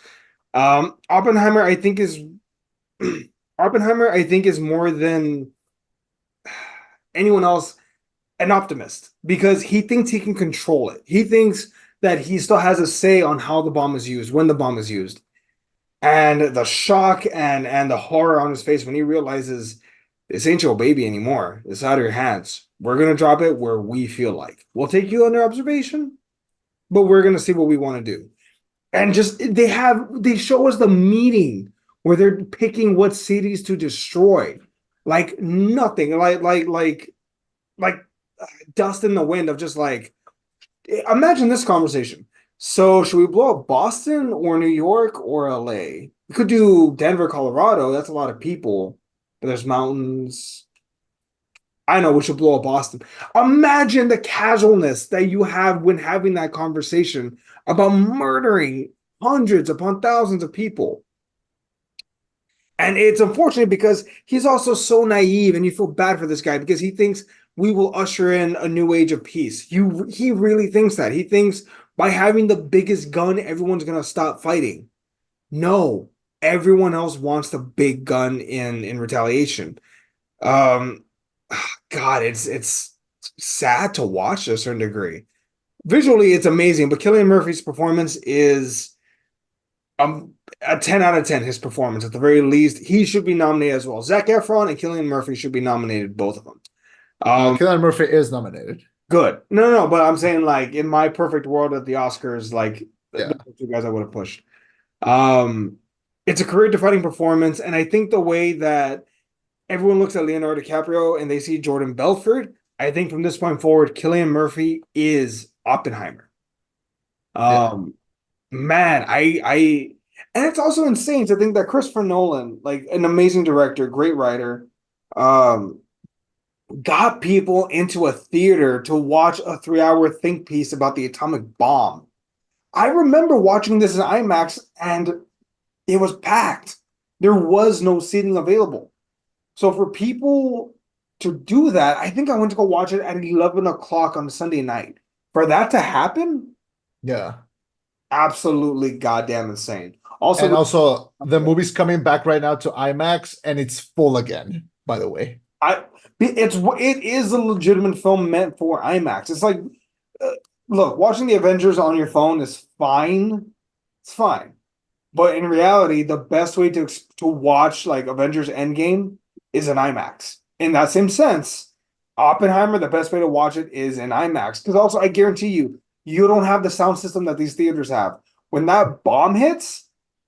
Oppenheimer, I think, is Oppenheimer, I think, is more than anyone else an optimist because he thinks he can control it. He thinks that he still has a say on how the bomb is used, when the bomb is used. And the shock and the horror on his face when he realizes this ain't your baby anymore. It's out of your hands. We're gonna drop it where we feel like. We'll take you under observation, but we're gonna see what we want to do. And just they show us the meeting where they're picking what cities to destroy. Like nothing. Like dust in the wind of just like imagine this conversation. So, should we blow up Boston or New York or LA? We could do Denver, Colorado. That's a lot of people, but there's mountains. I know we should blow up Boston. Imagine the casualness that you have when having that conversation about murdering hundreds upon thousands of people. And it's unfortunate because he's also so naive, and you feel bad for this guy because he thinks we will usher in a new age of peace. He really thinks that. He thinks by having the biggest gun, everyone's gonna stop fighting. No, everyone else wants the big gun in retaliation. Um, God, it's sad to watch to a certain degree. Visually, it's amazing, but Cillian Murphy's performance is a 10 out of 10, his performance. At the very least, he should be nominated as well. Zac Efron and Cillian Murphy should be nominated, both of them. Cillian Murphy is nominated. Good. No, but I'm saying like in my perfect world at the Oscars, like Yeah. the two guys I would have pushed. Um, it's a career-defining performance, and I think the way that everyone looks at Leonardo DiCaprio and they see Jordan Belfort, I think from this point forward, Cillian Murphy is Oppenheimer. Yeah. Um, Man, and it's also insane to think that Christopher Nolan, like an amazing director, great writer, um, got people into a theater to watch a 3 hour think piece about the atomic bomb. I remember watching this in IMAX and it was packed. There was no seating available. So for people to do that, I think I went to go watch it at 11 o'clock on a Sunday night. For that to happen, Yeah. absolutely goddamn insane. Also, And also, the the movie's coming back right now to IMAX, and it's full again, by the way. I it is a legitimate film meant for IMAX. It's like, uh, look, watching the Avengers on your phone is fine. It's fine, but in reality, the best way to watch like Avengers Endgame is in IMAX. In that same sense, Oppenheimer, the best way to watch it is in IMAX. Because also, I guarantee you, you don't have the sound system that these theaters have. When that bomb hits,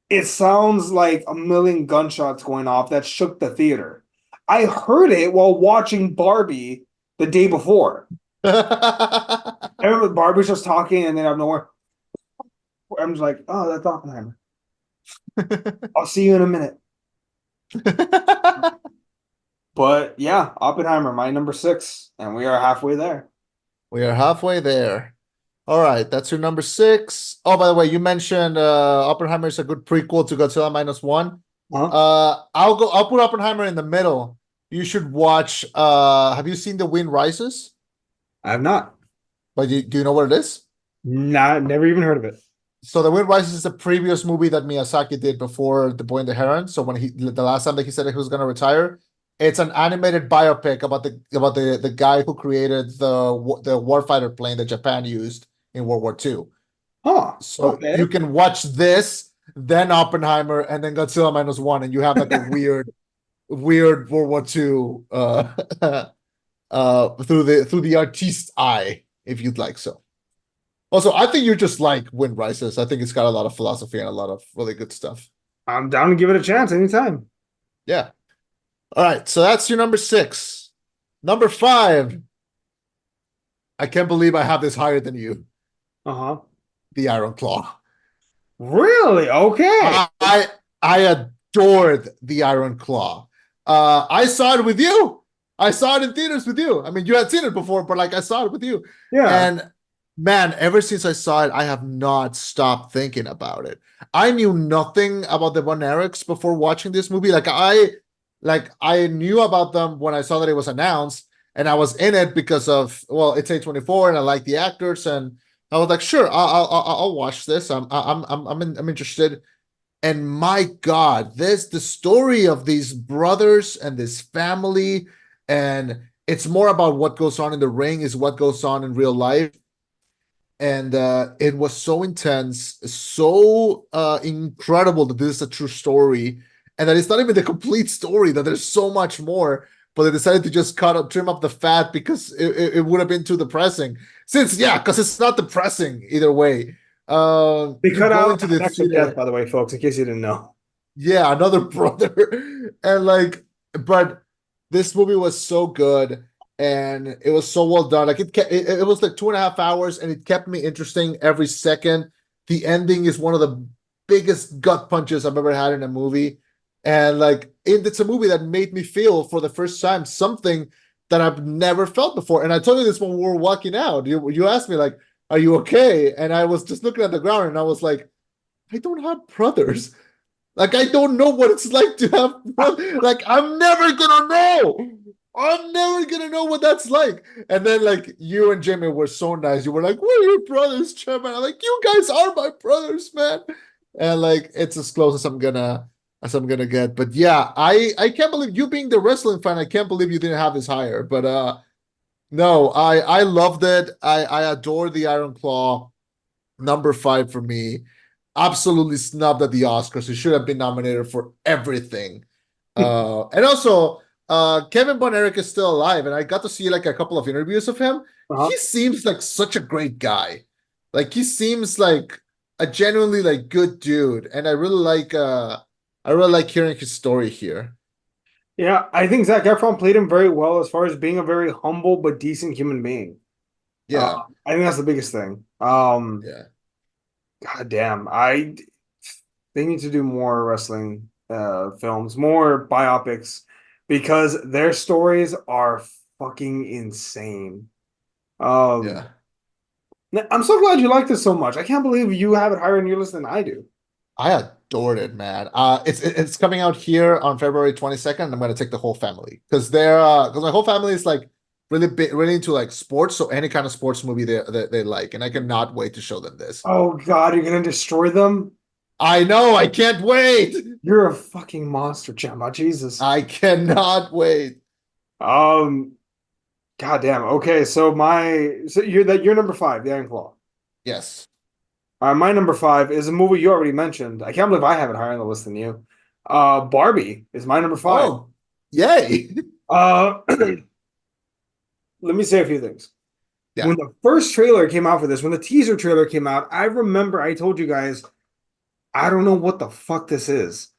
it sounds like a million gunshots going off that shook the theater. I heard it while watching Barbie the day before. I remember Barbie's just talking, and then out of nowhere, I'm just like, "Oh, that's Oppenheimer. I'll see you in a minute." But yeah, Oppenheimer, my number six, and we are halfway there. We are halfway there. All right, that's your number six. Oh, by the way, you mentioned Oppenheimer is a good prequel to Godzilla minus one. Huh? I'll put Oppenheimer in the middle. You should watch have you seen The Wind Rises? I have not. But do you know what it is? Not never even heard of it. So The Wind Rises is the previous movie that Miyazaki did before The Boy and the Heron. So when the last time that he said that he was gonna retire, it's an animated biopic about the guy who created the warfighter plane that Japan used in World War II. Huh. So you Okay. can watch this, then Oppenheimer, and then Godzilla minus one, and you have like a weird weird World War II through the artiste eye, if you'd like so. Also, I think you just like Wind Rises. I think it's got a lot of philosophy and a lot of really good stuff. I'm down to give it a chance anytime. Yeah. All right, so that's your number six. Number five. I can't believe I have this higher than you. Uh-huh. The Iron Claw. Really? Okay. I adored the Iron Claw. I saw it with you. I saw it in theaters with you. I mean, you had seen it before, but like I saw it with you. Yeah. And man, ever since I saw it, I have not stopped thinking about it. I knew nothing about the Von Erichs before watching this movie. Like I knew about them when I saw that it was announced, and I was in it because of, well, it's A24 and I like the actors, and I was like, sure, I'll watch this. I'm interested. And my God, this the story of these brothers and this family, and it's more about what goes on in the ring is what goes on in real life. And it was so intense, so incredible that this is a true story, and that it's not even the complete story. That there's so much more, but they decided to just trim up the fat because it would have been too depressing. Since yeah, because it's not depressing either way. They You cut go out into an the extra death, theater, by the way, folks, in case you didn't know. yeah, another brother. And like, but this movie was so good and it was so well done. Like it was like 2.5 hours and it kept me interesting every second. The ending is one of the biggest gut punches I've ever had in a movie. And like it's a movie that made me feel for the first time something that I've never felt before. And I told you this when we were walking out. You asked me like, are you okay? And I was just looking at the ground and I was like, I don't have brothers. Like I don't know what it's like to have brothers. Like I'm never gonna know. I'm never gonna know what that's like. And then like you and Jimmy were so nice. You were like, "We're your brothers, Chairman." I'm like, "You guys are my brothers, man." And like it's as close as I'm gonna get. But yeah, I can't believe you being the wrestling fan. I can't believe you didn't have this higher. But no, I loved it. I adore the Iron Claw. Number five for me, absolutely snubbed at the Oscars. He should have been nominated for everything. And also, Kevin Von Erich is still alive, and I got to see like a couple of interviews of him. Uh-huh. He seems like such a great guy. Like he seems like a genuinely like good dude, and I really like hearing his story here. Yeah, I think Zac Efron played him very well as far as being a very humble but decent human being. Uh, Yeah, I think that's the biggest thing. yeah, God damn, they need to do more wrestling films, more biopics, because their stories are fucking insane. Um, yeah. I'm so glad you like this so much. I can't believe you have it higher on your list than I do. I adored it, man. It's coming out here on February 22nd. I'm gonna take the whole family because my whole family is like really big, really into like sports. So any kind of sports movie they like, and I cannot wait to show them this. Oh God, you're gonna destroy them? I know, I can't wait. You're a fucking monster, Gemma. Jesus. I cannot wait. Um, God damn. Okay, so you're number five, the Iron Claw. Yes. My number five is a movie you already mentioned. I can't believe I have it higher on the list than you. Barbie is my number five. Oh, yay. Let me say a few things. Yeah. When the first trailer came out for this, when the teaser trailer came out, I remember I told you guys, I don't know what the fuck this is.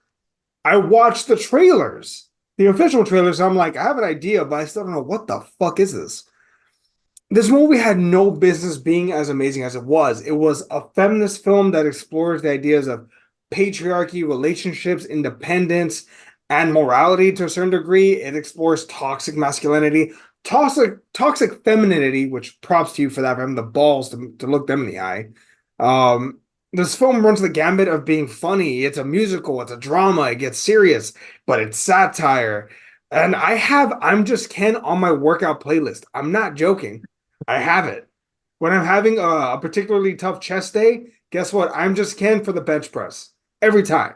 I watched the trailers, the official trailers. I'm like, I have an idea, but I still don't know what the fuck is this. This movie had no business being as amazing as it was. It was a feminist film that explores the ideas of patriarchy, relationships, independence, and morality to a certain degree. It explores toxic masculinity, toxic femininity, which props to you for that, for having the balls to look them in the eye. Um, this film runs the gambit of being funny. It's a musical, it's a drama, it gets serious, but it's satire. And I have I'm Just Ken on my workout playlist. I'm not joking. I have it. When I'm having a particularly tough chest day, guess what? I'm Just Ken for the bench press every time.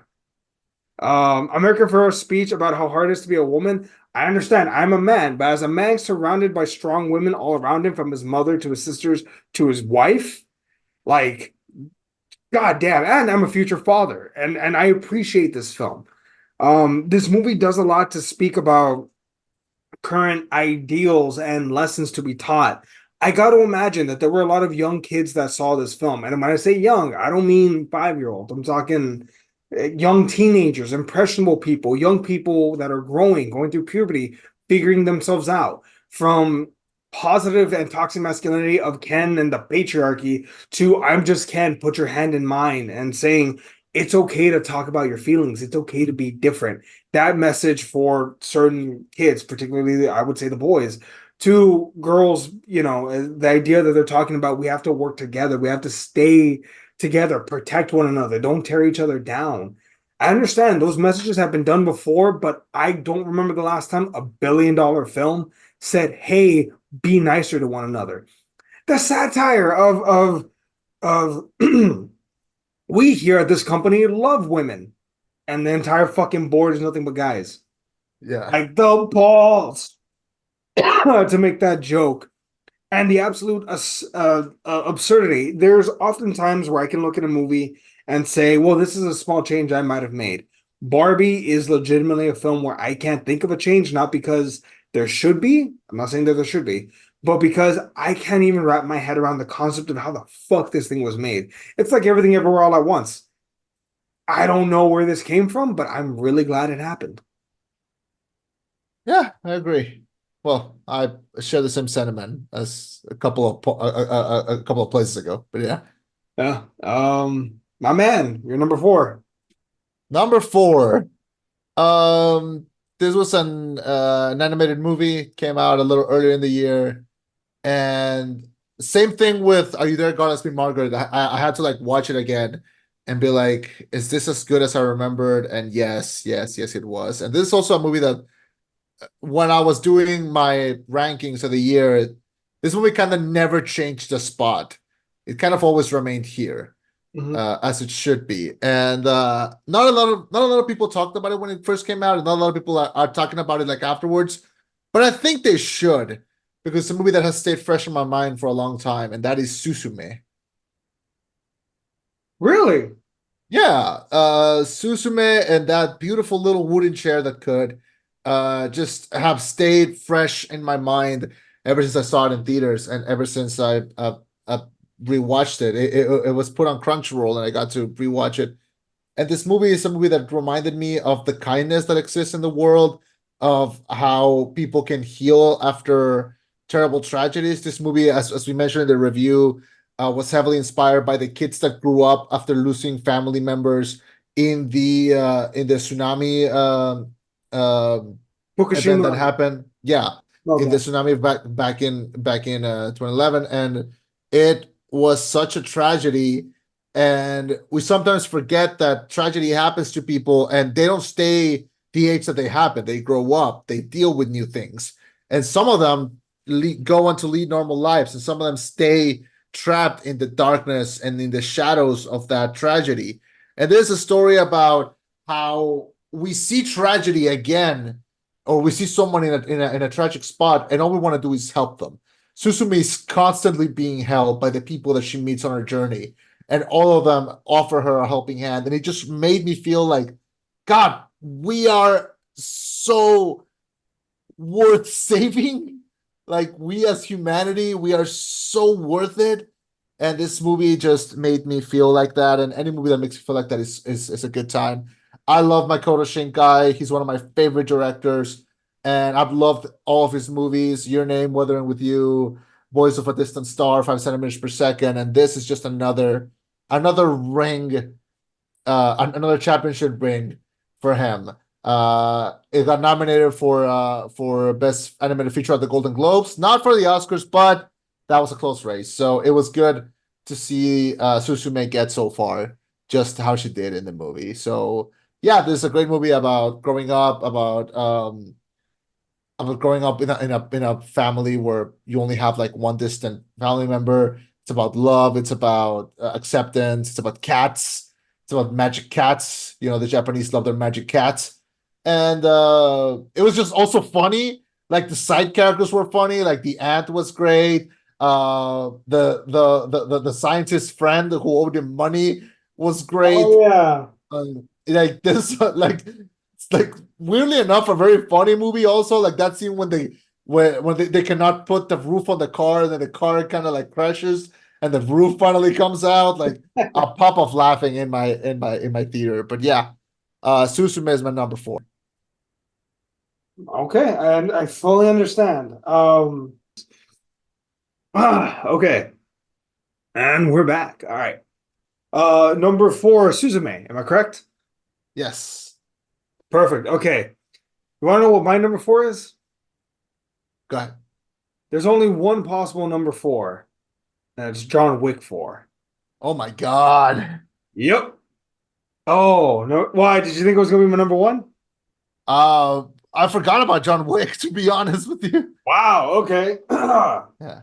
American Ferrer's speech about how hard it is to be a woman. I understand. I'm a man, but as a man surrounded by strong women all around him, from his mother to his sisters to his wife, like, god damn. And I'm a future father, and I appreciate this film. This movie does a lot to speak about current ideals and lessons to be taught. I got to imagine that there were a lot of young kids that saw this film. And when I say young, I don't mean 5-year-old. I'm talking young teenagers, impressionable people, young people that are growing, going through puberty, figuring themselves out from positive and toxic masculinity of Ken and the patriarchy to I'm just Ken, put your hand in mine, and saying it's okay to talk about your feelings. It's okay to be different. That message for certain kids, particularly I would say the boys, to girls, the idea that they're talking about we have to work together, we have to stay together, protect one another, don't tear each other down. I understand those messages have been done before, but I don't remember the last time a $1 billion film said, "Hey, be nicer to one another." The satire of we here at this company love women, and the entire fucking board is nothing but guys. Yeah. Like the balls to make that joke and the absolute absurdity. There's often times where I can look at a movie and say, well, this is a small change I might have made. Barbie is legitimately a film where I can't think of a change, not because there should be, I'm not saying that there should be, but because I can't even wrap my head around the concept of how the fuck this thing was made. It's like Everything Everywhere All at Once. I don't know where this came from, but I'm really glad it happened. Yeah, I agree. Well, I share the same sentiment as a couple of places ago, but yeah. Yeah. My man, you're number four. Number four. Um, this was an animated movie, came out a little earlier in the year, and same thing with Are You There, God? It's Me, Margaret. I had to like watch it again and be like, is this as good as I remembered? And yes, yes, yes, it was. And this is also a movie that when I was doing my rankings of the year, this movie kind of never changed the spot. It kind of always remained here, Mhm. as it should be. And not a lot of people talked about it when it first came out, and not a lot of people are talking about it like afterwards. But I think they should because it's a movie that has stayed fresh in my mind for a long time, and that is Susume. Really? Yeah, Susume and that beautiful little wooden chair that could just have stayed fresh in my mind ever since I saw it in theaters and ever since I rewatched it. It was put on Crunchyroll and I got to rewatch it. And this movie is a movie that reminded me of the kindness that exists in the world, of how people can heal after terrible tragedies. This movie, as we mentioned in the review, was heavily inspired by the kids that grew up after losing family members in the tsunami event Fukushima. that happened. Yeah, in the Okay. tsunami back in 2011, and it was such a tragedy. And we sometimes forget that tragedy happens to people, and they don't stay the age that they happen. They grow up, they deal with new things, and some of them go on to lead normal lives, and some of them stay trapped in the darkness and in the shadows of that tragedy. And there's a story about how we see tragedy again, or we see someone in a tragic spot, and all we want to do is help them. Susumi is constantly being helped by the people that she meets on her journey, and all of them offer her a helping hand. And it just made me feel like, God, we are so worth saving. Like we as humanity, we are so worth it. And this movie just made me feel like that. And any movie that makes you feel like that is a good time. I love Makoto Shinkai. He's one of my favorite directors. And I've loved all of his movies. Your Name, Weathering with You, Voice of a Distant Star, 5 centimeters per second. And this is just another ring, another championship ring for him. It got nominated for best animated feature at the Golden Globes, not for the Oscars, but that was a close race. So it was good to see Susume get so far, just how she did in the movie. So yeah, this is a great movie about growing up, about growing up in a family where you only have like one distant family member. It's about love. It's about acceptance. It's about cats. It's about magic cats. The Japanese love their magic cats, and it was just also funny. Like the side characters were funny. Like the aunt was great. The scientist friend who owed him money was Oh great. yeah. Like this, like like weirdly enough a very funny movie. Also, like that scene when they cannot put the roof on the car, and then the car kind of like crashes, and the roof finally comes out. Like a pop of laughing in my theater. But yeah, Susume is my number four. Okay, and I fully understand. Okay, and we're back. All right. Number four, Suzume. Am I correct? Yes, Perfect. Okay. You want to know what my number four is? go ahead. There's only one possible number four, and it's John Wick 4. Oh my God. Yep. Oh, no. Why? Did you think it was going to be my number one? I forgot about John Wick, to be honest with you. Wow. Okay. Yeah.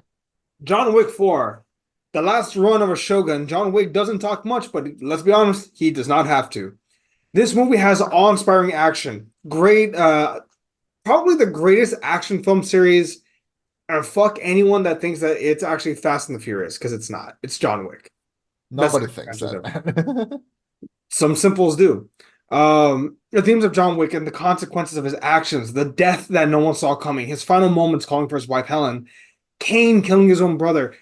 John Wick 4. The last run of a Shogun. John Wick doesn't talk much, but let's be honest, he does not have to. This movie has awe-inspiring action. Great, probably the greatest action film series. And fuck anyone that thinks that it's actually Fast and the Furious, because it's not. It's John Wick. Best Nobody thinks franchise ever. that. Some simples do. The themes of John Wick and the consequences of his actions, the death that no one saw coming, his final moments calling for his wife Helen, Kane killing his own brother.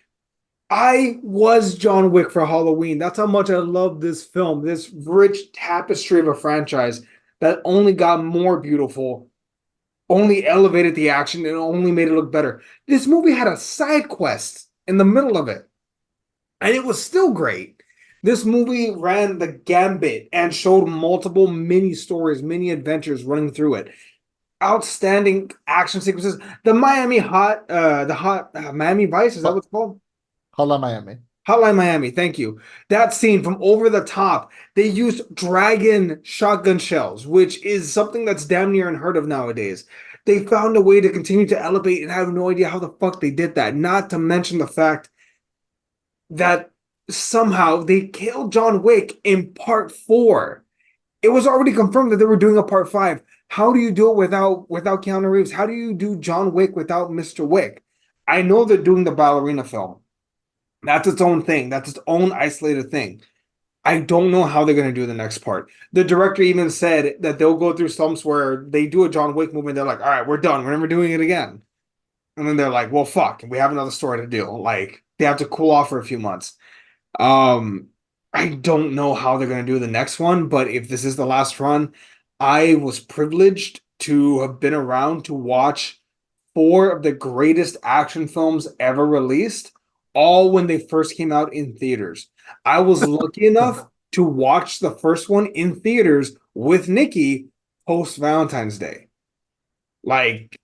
I was John Wick for Halloween. That's how much I love this film, this rich tapestry of a franchise that only got more beautiful, only elevated the action, and only made it look better. This movie had a side quest in the middle of it, and it was still great. This movie ran the gambit and showed multiple mini stories, mini adventures running through it. Outstanding action sequences. The Miami Vice, is that what it's called? Hola Miami. Hotline Miami, thank you. That scene from over the top, they used dragon shotgun shells, which is something that's damn near unheard of nowadays. They found a way to continue to elevate, and I have no idea how the fuck they did that. Not to mention the fact that somehow they killed John Wick in part four. It was already confirmed that they were doing a part five. How do you do it without Keanu Reeves? How do you do John Wick without Mr. Wick? I know they're doing the ballerina film. That's its own thing. That's its own isolated thing. I don't know how they're going to do the next part. The director even said that they'll go through slumps where they do a John Wick movie and they're like, all right, we're done. We're never doing it again. And then they're like, well, fuck, we have another story to do. Like, they have to cool off for a few months. Um, I don't know how they're going to do the next one, but if this is the last run, I was privileged to have been around to watch four of the greatest action films ever released, all when they first came out in theaters. I was lucky enough to watch the first one in theaters with Nikki post Valentine's Day. Like,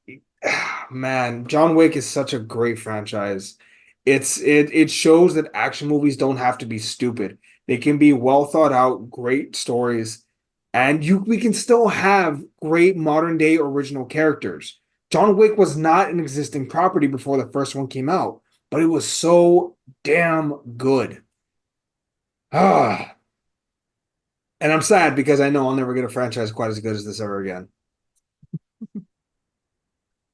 man, John Wick is such a great franchise. It shows that action movies don't have to be stupid. They can be well thought out, great stories, and we can still have great modern day original characters. John Wick was not an existing property before the first one came out, but it was so damn good. Ah, and I'm sad because I know I'll never get a franchise quite as good as this ever again.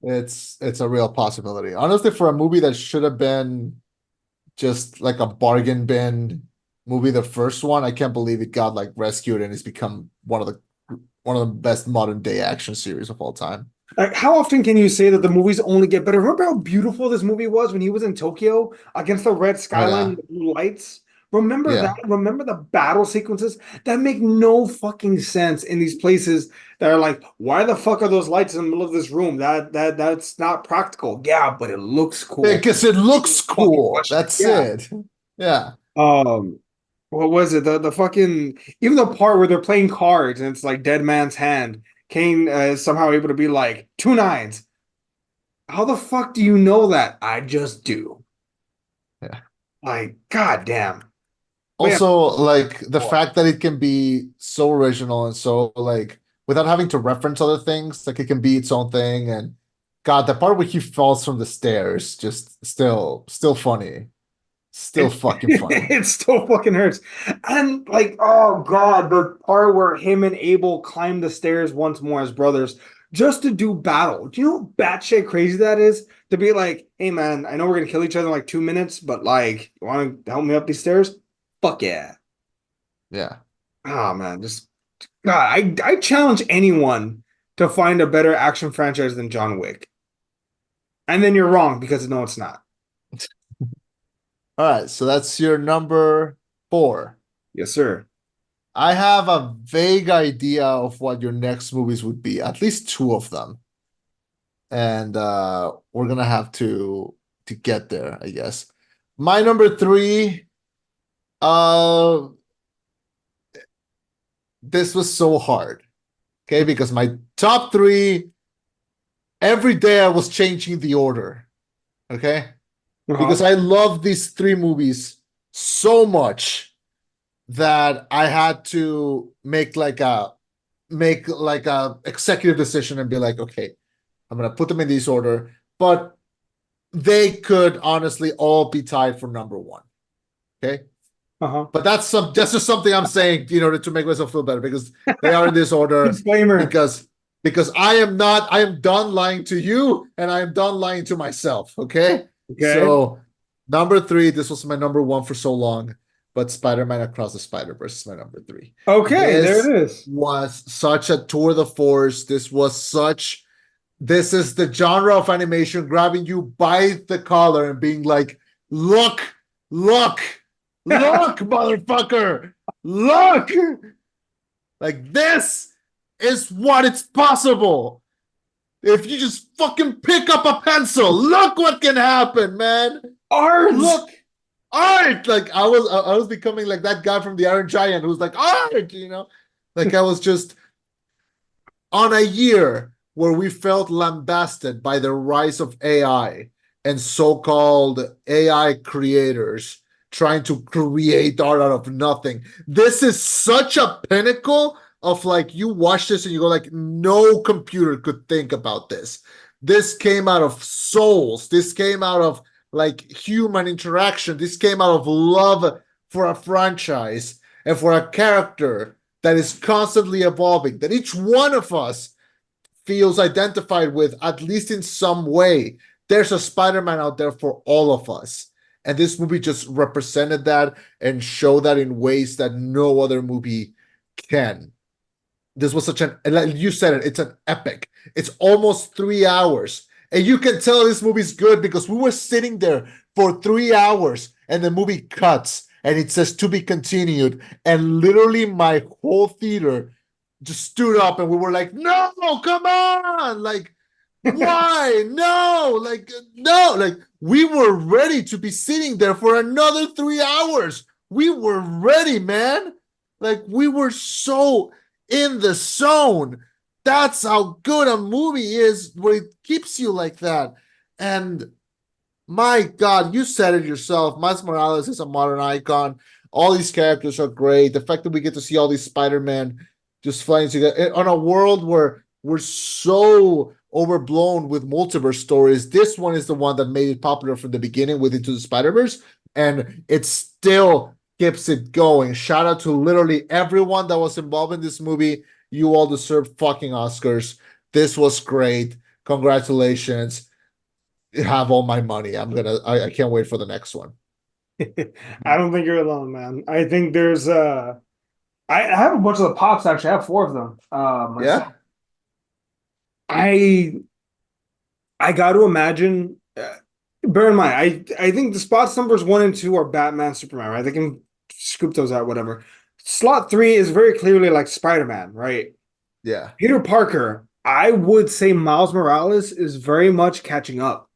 It's a real possibility. Honestly, for a movie that should have been just like a bargain bin movie, the first one, I can't believe it got like rescued and it's become one of the best modern day action series of all time. Like, how often can you say that the movies only get better? Remember how beautiful this movie was when he was in Tokyo against the red Oh skyline yeah. and the blue lights? Remember that? Yeah. Remember the battle sequences that make no fucking sense in these places that are like, why the fuck are those lights in the middle of this room? That's not practical. Yeah, but it looks cool. Because it looks Fucking cool. question. That's Yeah. it. Yeah. Um, what was it? The fucking even the part where they're playing cards and it's like Dead Man's Hand. Kane is somehow able to be like two nines. How the fuck do you know that? I just do. Yeah. Like, goddamn. But yeah, Also, like the boy. fact that it can be so original and so like without having to reference other things, like it can be its own thing. And God, the part where he falls from the stairs, just still funny. Still It fucking funny. it still fucking hurts. And like, oh god, the part where him and Abel climb the stairs once more as brothers just to do battle. Do you know how batshit crazy that is? To be like, hey man, I know we're gonna kill each other in like 2 minutes, but like, you want to help me up these stairs? Fuck yeah. Yeah. Oh man, just God, I challenge anyone to find a better action franchise than John Wick. And then you're wrong because no, it's not. All right, so that's your number four. Yes, sir. I have a vague idea of what your next movies would be, at least two of them. And we're gonna have to get there, I guess. My number three, uh, this was so hard, okay? Because my top three, every day I was changing the order, okay? Uh-huh. Because I love these three movies so much that I had to make like a executive decision and be like, okay, I'm gonna put them in this order, but they could honestly all be tied for number one. Okay. Uh-huh. But that's just something I'm saying, to make myself feel better because they are in this order Disclaimer. because I am done lying to you and I am done lying to myself. Okay. Okay. So number three, this was my number one for so long, but Spider-Man Across the Spider-Verse is my number three. Okay, there This it is. was such a tour de force. This is the genre of animation grabbing you by the collar and being like, look, look, look, motherfucker, look. Like, this is what it's possible. If you just fucking pick up a pencil, look what can happen, man. Art. Look, art. Like, I was becoming like that guy from the Iron Giant who's like, art. Like, I was just on a year where we felt lambasted by the rise of AI and so-called AI creators trying to create art out of nothing. This is such a pinnacle of like you watch this and you go like no computer could think about this. This came out of souls. This came out of like human interaction. This came out of love for a franchise and for a character that is constantly evolving, that each one of us feels identified with, at least in some way. There's a Spider-Man out there for all of us. And this movie just represented that and showed that in ways that no other movie can. This was such like you said it's an epic. It's almost 3 hours. And you can tell this movie's good because we were sitting there for 3 hours and the movie cuts and it says to be continued. And literally my whole theater just stood up and we were like, no, come on. Like, why? No, like, no, like we were ready to be sitting there for another 3 hours. We were ready, man. Like, we were so in the zone. That's how good a movie is, where it keeps you like that. And my God, you said it yourself. Miles Morales is a modern icon. All these characters are great. The fact that we get to see all these Spider-Man just flying together on a world where we're so overblown with multiverse stories. This one is the one that made it popular from the beginning with Into the Spider-Verse, and it still keeps it going. Shout out to literally everyone that was involved in this movie. You all deserve fucking Oscars. This was great. Congratulations. Have all my money. I can't wait for the next one. I don't think you're alone, man. I think there's I have a bunch of the pops actually. I have four of them. Yeah. Myself. I I got to imagine. Bear in mind, I think the spots numbers one and two are Batman, Superman, right? They can scoop those out, whatever. Slot three is very clearly like Spider-Man, right? Yeah. Peter Parker. I would say Miles Morales is very much catching up,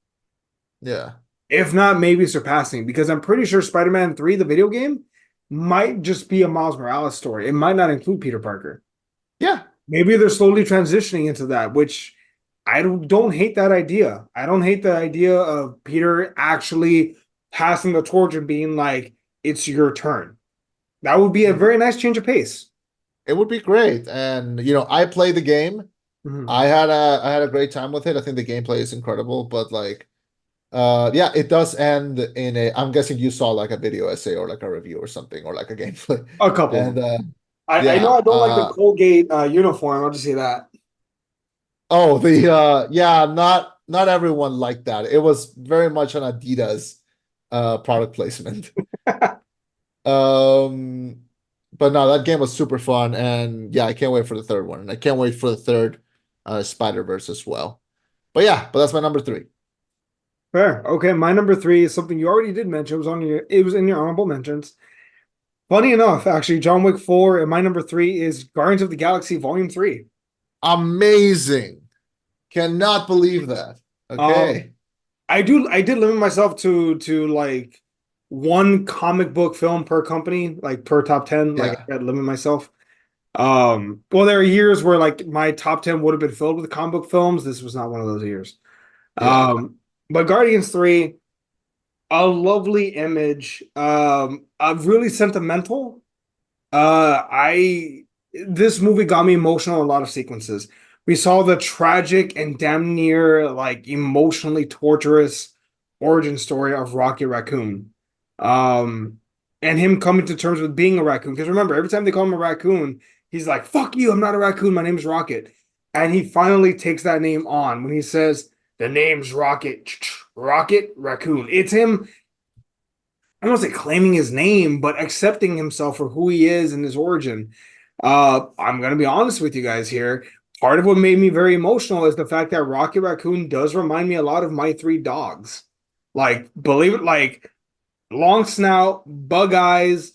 Yeah. if not maybe surpassing, because I'm pretty sure Spider-Man 3, the video game, might just be a Miles Morales story. It might not include Peter Parker. Yeah. Maybe they're slowly transitioning into that, which I don't hate that idea. I don't hate the idea of Peter actually passing the torch and being like, it's your turn. That would be a very nice change of pace. It would be great. And I played the game. Mhm. I had a great time with it. I think the gameplay is incredible, but like yeah, it does end in a I'm guessing you saw like a video essay or like a review or something or like a gameplay. A couple. And I know yeah, I don't like the Colgate uniform. I'll just say that. oh, the yeah, not everyone liked that. It was very much an Adidas product placement. Um But no, that game was super fun, and yeah, I can't wait for the third one, and I can't wait for the third Spider-Verse as well. But yeah, but that's my number three. Fair. Okay, my number three is something you already did mention. It was in your honorable mentions. Funny enough, actually, John Wick 4 and my number three is Guardians of the Galaxy Volume 3. Amazing. Cannot believe that. Um, Okay. I did limit myself to like one comic book film per company, like per top 10. Like Yeah. I had to limit myself. Well, there are years where like my top 10 would have been filled with comic book films. This was not one of those years. Yeah. But Guardians 3, a lovely image, really sentimental. I This movie got me emotional in a lot of sequences. We saw the tragic and damn near like emotionally torturous origin story of Rocket Raccoon. Um, and him coming to terms with being a raccoon. Because remember, every time they call him a raccoon, he's like, "Fuck you, I'm not a raccoon, my name's Rocket." And he finally takes that name on when he says, "The name's Rocket, Rocket Raccoon." It's him, I don't want to say claiming his name, but accepting himself for who he is and his origin. I'm gonna be honest with you guys here. Part of what made me very emotional is the fact that Rocky Raccoon does remind me a lot of my three dogs. Like, believe it, like long snout, bug eyes,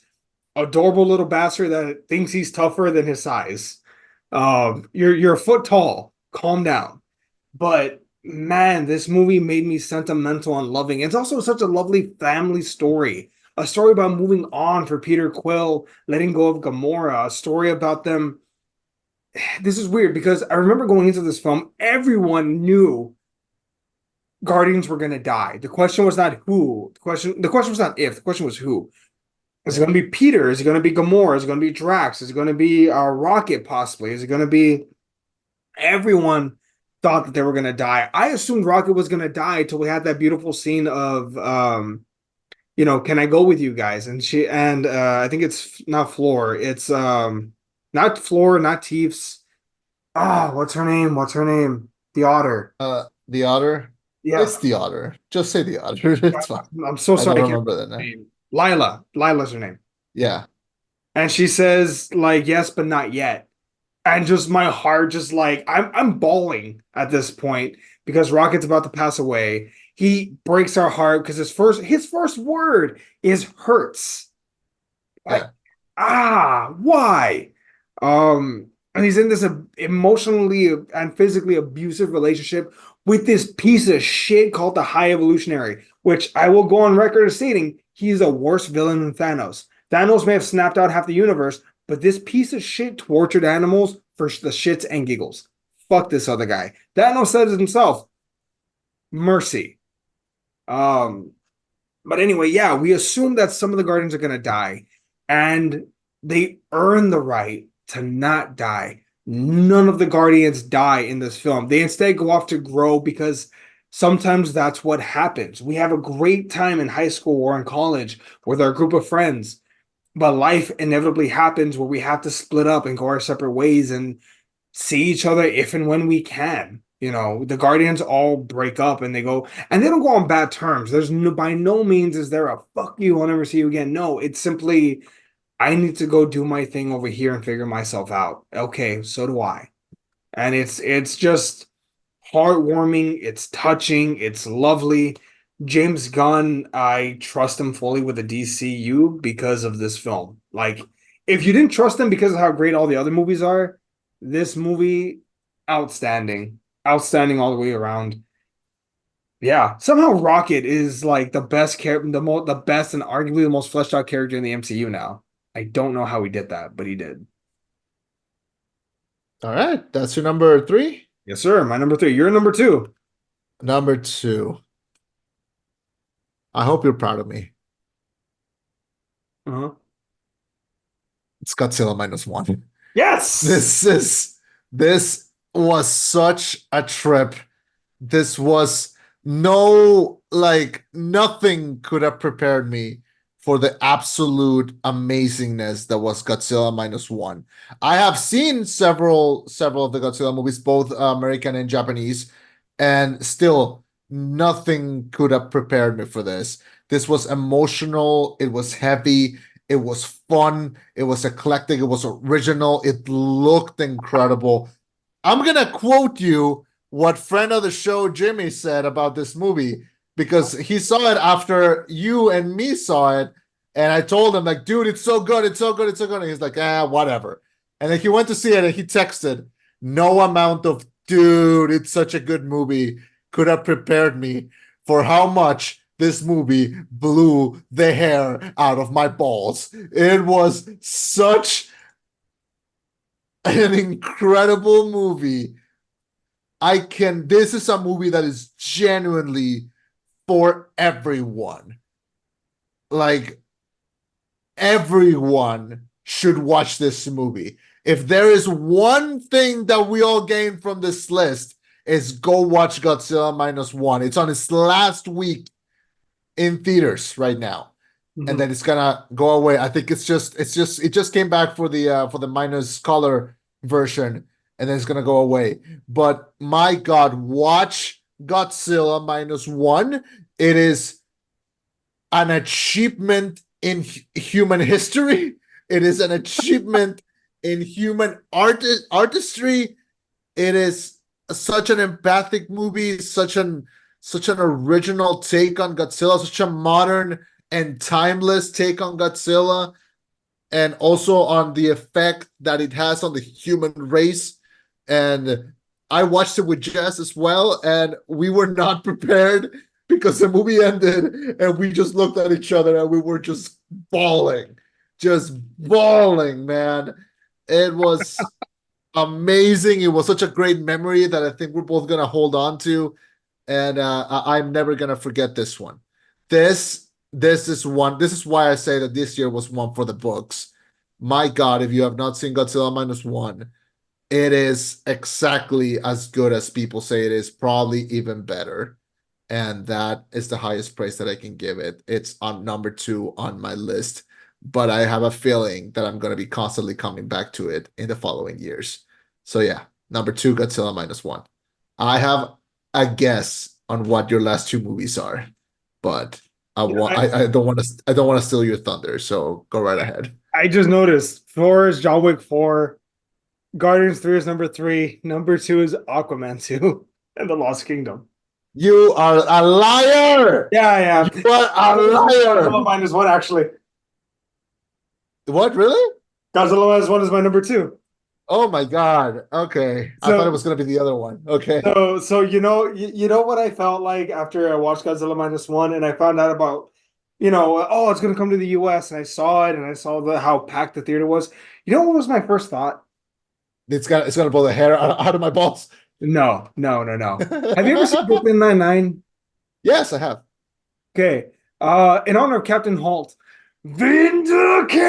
adorable little bastard that thinks he's tougher than his size. You're a foot tall. Calm down. But man, this movie made me sentimental and loving. It's also such a lovely family story. A story about moving on for Peter Quill, letting go of Gamora, a story about them. This is weird because I remember going into this film, everyone knew Guardians were going to die. The question was not who. The question was not if. The question was who. Is it Yeah. going to be Peter? Is it going to be Gamora? Is it going to be Drax? Is it going to be Rocket possibly? Is it going to be everyone thought that they were gonna die. I assumed Rocket was gonna die till we had that beautiful scene of can I go with you guys? And I think it's not Floor, it's not Floor, not Teefs. What's her name? What's her name? The Otter. The Otter. Yeah. It's the Otter. Just say the Otter. It's fine. I'm so I sorry. don't I can't remember that remember her now. name. Lila. Lila's her name. Yeah. And she says, like, yes, but not yet. And just my heart just like I'm bawling at this point because Rocket's about to pass away. He breaks our heart because his first word is hurts. Like, Yeah. why? And he's in this emotionally and physically abusive relationship with this piece of shit called the High Evolutionary, which I will go on record as stating he's a worse villain than Thanos. Thanos may have snapped out half the universe, but this piece of shit tortured animals for the shits and giggles. Fuck this other guy. Thanos said it himself. Mercy. Um, but anyway, yeah, we assume that some of the Guardians are gonna die, and they earn the right to not die. None of the Guardians die in this film. They instead go off to grow because sometimes that's what happens. We have a great time in high school or in college with our group of friends, but life inevitably happens where we have to split up and go our separate ways and see each other if and when we can. The Guardians all break up and they don't go on bad terms. There's no, by no means is there a fuck you, I'll never see you again. No, it's simply I need to go do my thing over here and figure myself out. Okay, so do I. And it's just heartwarming, it's touching, it's lovely. James Gunn, I trust him fully with the DCU because of this film. Like, if you didn't trust him because of how great all the other movies are, this movie, outstanding. Outstanding all the way around. Yeah. Somehow Rocket is like the best character, the best and arguably the most fleshed out character in the MCU now. I don't know how he did that, but he did. All right. That's your number three. Yes, sir. My number three. You're number two. Number two. I hope you're proud of me. Uh-huh. It's Godzilla minus one. Yes. This is this was such a trip. This was no, like, nothing could have prepared me for the absolute amazingness that was Godzilla minus one. I have seen several of the Godzilla movies, both American and Japanese, and still nothing could have prepared me for this. This was emotional, it was heavy, It was fun. It was eclectic. It was original. It looked incredible. I'm gonna quote you what friend of the show Jimmy said about this movie because he saw it after you and me saw it, and I told him like, dude, it's so good, it's so good, it's so good. And he's like, whatever. And then he went to see it, and he texted, "No amount of dude, it's such a good movie could have prepared me for how much." This movie blew the hair out of my balls. It was such an incredible movie. This is a movie that is genuinely for everyone. Like, everyone should watch this movie. If there is one thing that we all gain from this list, is go watch Godzilla minus one. It's on its last week in theaters right now. And then it's gonna go away. I think it just came back for the minus color version, and then it's gonna go away. But my God, watch Godzilla minus one. It is an achievement in human history. It is an achievement in human artistry. It is such an empathic movie, such an original take on Godzilla, such a modern and timeless take on Godzilla, and also on the effect that it has on the human race. And I watched it with Jess as well, and we were not prepared because the movie ended, and we just looked at each other and we were just bawling, man. It was amazing. It was such a great memory that I think we're both gonna hold on to, and I'm never gonna forget this one. This is one. This is why I say that this year was one for the books. My God, if you have not seen Godzilla minus one, it is exactly as good as people say it is, probably even better. And that is the highest praise that I can give it. It's on number two on my list, but I have a feeling that I'm going to be constantly coming back to it in the following years. So yeah, number two, Godzilla minus one. I have a guess on what your last two movies are, but I don't want to steal your thunder. So go right ahead. I just noticed four is John Wick 4, Guardians 3 is number 3, number 2 is Aquaman 2, and The Lost Kingdom. You are a liar. Yeah, yeah. You are a Godzilla liar. minus one, actually. What, really? Godzilla minus one is my number 2. Oh my God. Okay. I thought it So, was gonna be the other one. Okay. so you know what I felt like after I watched Godzilla minus one, and I found out about, oh, it's gonna come to the U.S. and I saw it, and I saw how packed the theater was. You know what was my first thought? It's gonna blow the hair out of my balls. No, no, no, no. Have you ever seen Brooklyn Nine-Nine? Yes, I have. Okay. In honor of Captain Holt, Vindication!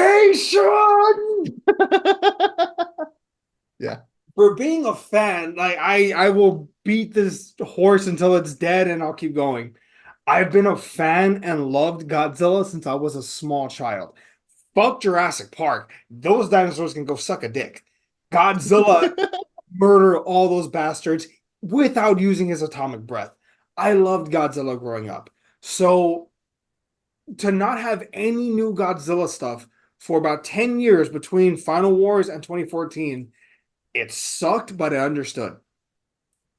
Yeah. For being a fan, like I will beat this horse until it's dead and I'll keep going. I've been a fan and loved Godzilla since I was a small child. Fuck Jurassic Park. Those dinosaurs can go suck a dick. Godzilla murder all those bastards without using his atomic breath. I loved Godzilla growing up. So to not have any new Godzilla stuff for about 10 years between Final Wars and 2014, it sucked, but I understood.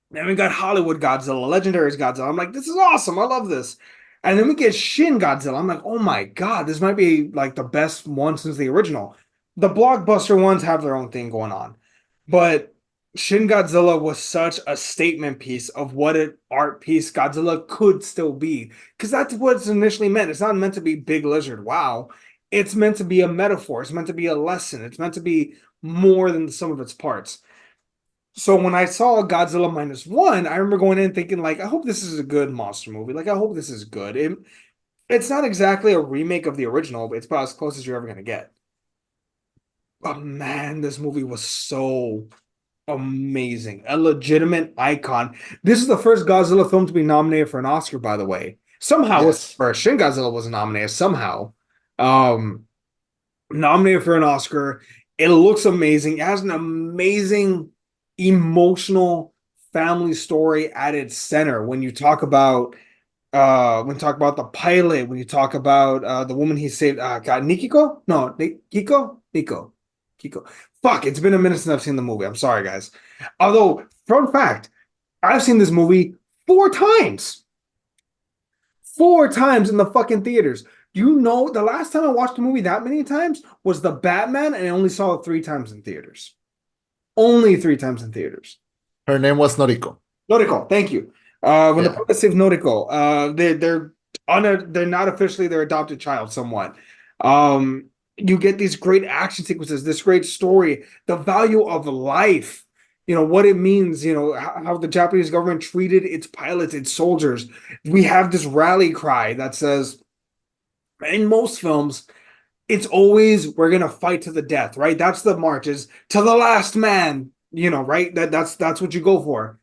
Then we got Hollywood Godzilla, Legendaries Godzilla. I'm like, this is awesome. I love this. And then we get Shin Godzilla. I'm like, oh my God, this might be like the best one since the original. The blockbuster ones have their own thing going on. But Shin Godzilla was such a statement piece of what an art piece Godzilla could still be. Because that's what it's initially meant. It's not meant to be Big Lizard. Wow. It's meant to be a metaphor. It's meant to be a lesson. It's meant to be more than the sum of its parts. So when I saw Godzilla minus one, I remember going in thinking like, I hope this is a good monster movie. Like, I hope this is good. It's not exactly a remake of the original, but it's about as close as you're ever gonna get. But man, this movie was so amazing. A legitimate icon. This is the first Godzilla film to be nominated for an Oscar, by the way. Somehow it's Yes. first. Shin Godzilla was nominated somehow. Um, Nominated for an Oscar. It looks amazing. It has an amazing emotional family story at its center. When you talk about When you talk about the pilot, when you talk about the woman he saved, God, Nikiko? No, Kiko? Nico. Kiko. Fuck, it's been a minute since I've seen the movie. I'm sorry, guys. Although, fun fact, I've seen this movie 4 times. 4 times in the fucking theaters. You know, the last time I watched the movie that many times was The Batman, and I only saw it 3 times in theaters. Only 3 times in theaters. Her name was Noriko. Noriko, thank you. When the Yeah. pilot saves Noriko, they're not officially their adopted child, somewhat. You get these great action sequences, this great story, the value of life, what it means, how the Japanese government treated its pilots, its soldiers. We have this rally cry that says, in most films, it's always we're gonna fight to the death, right? That's the march is to the last man, right? That's what you go for.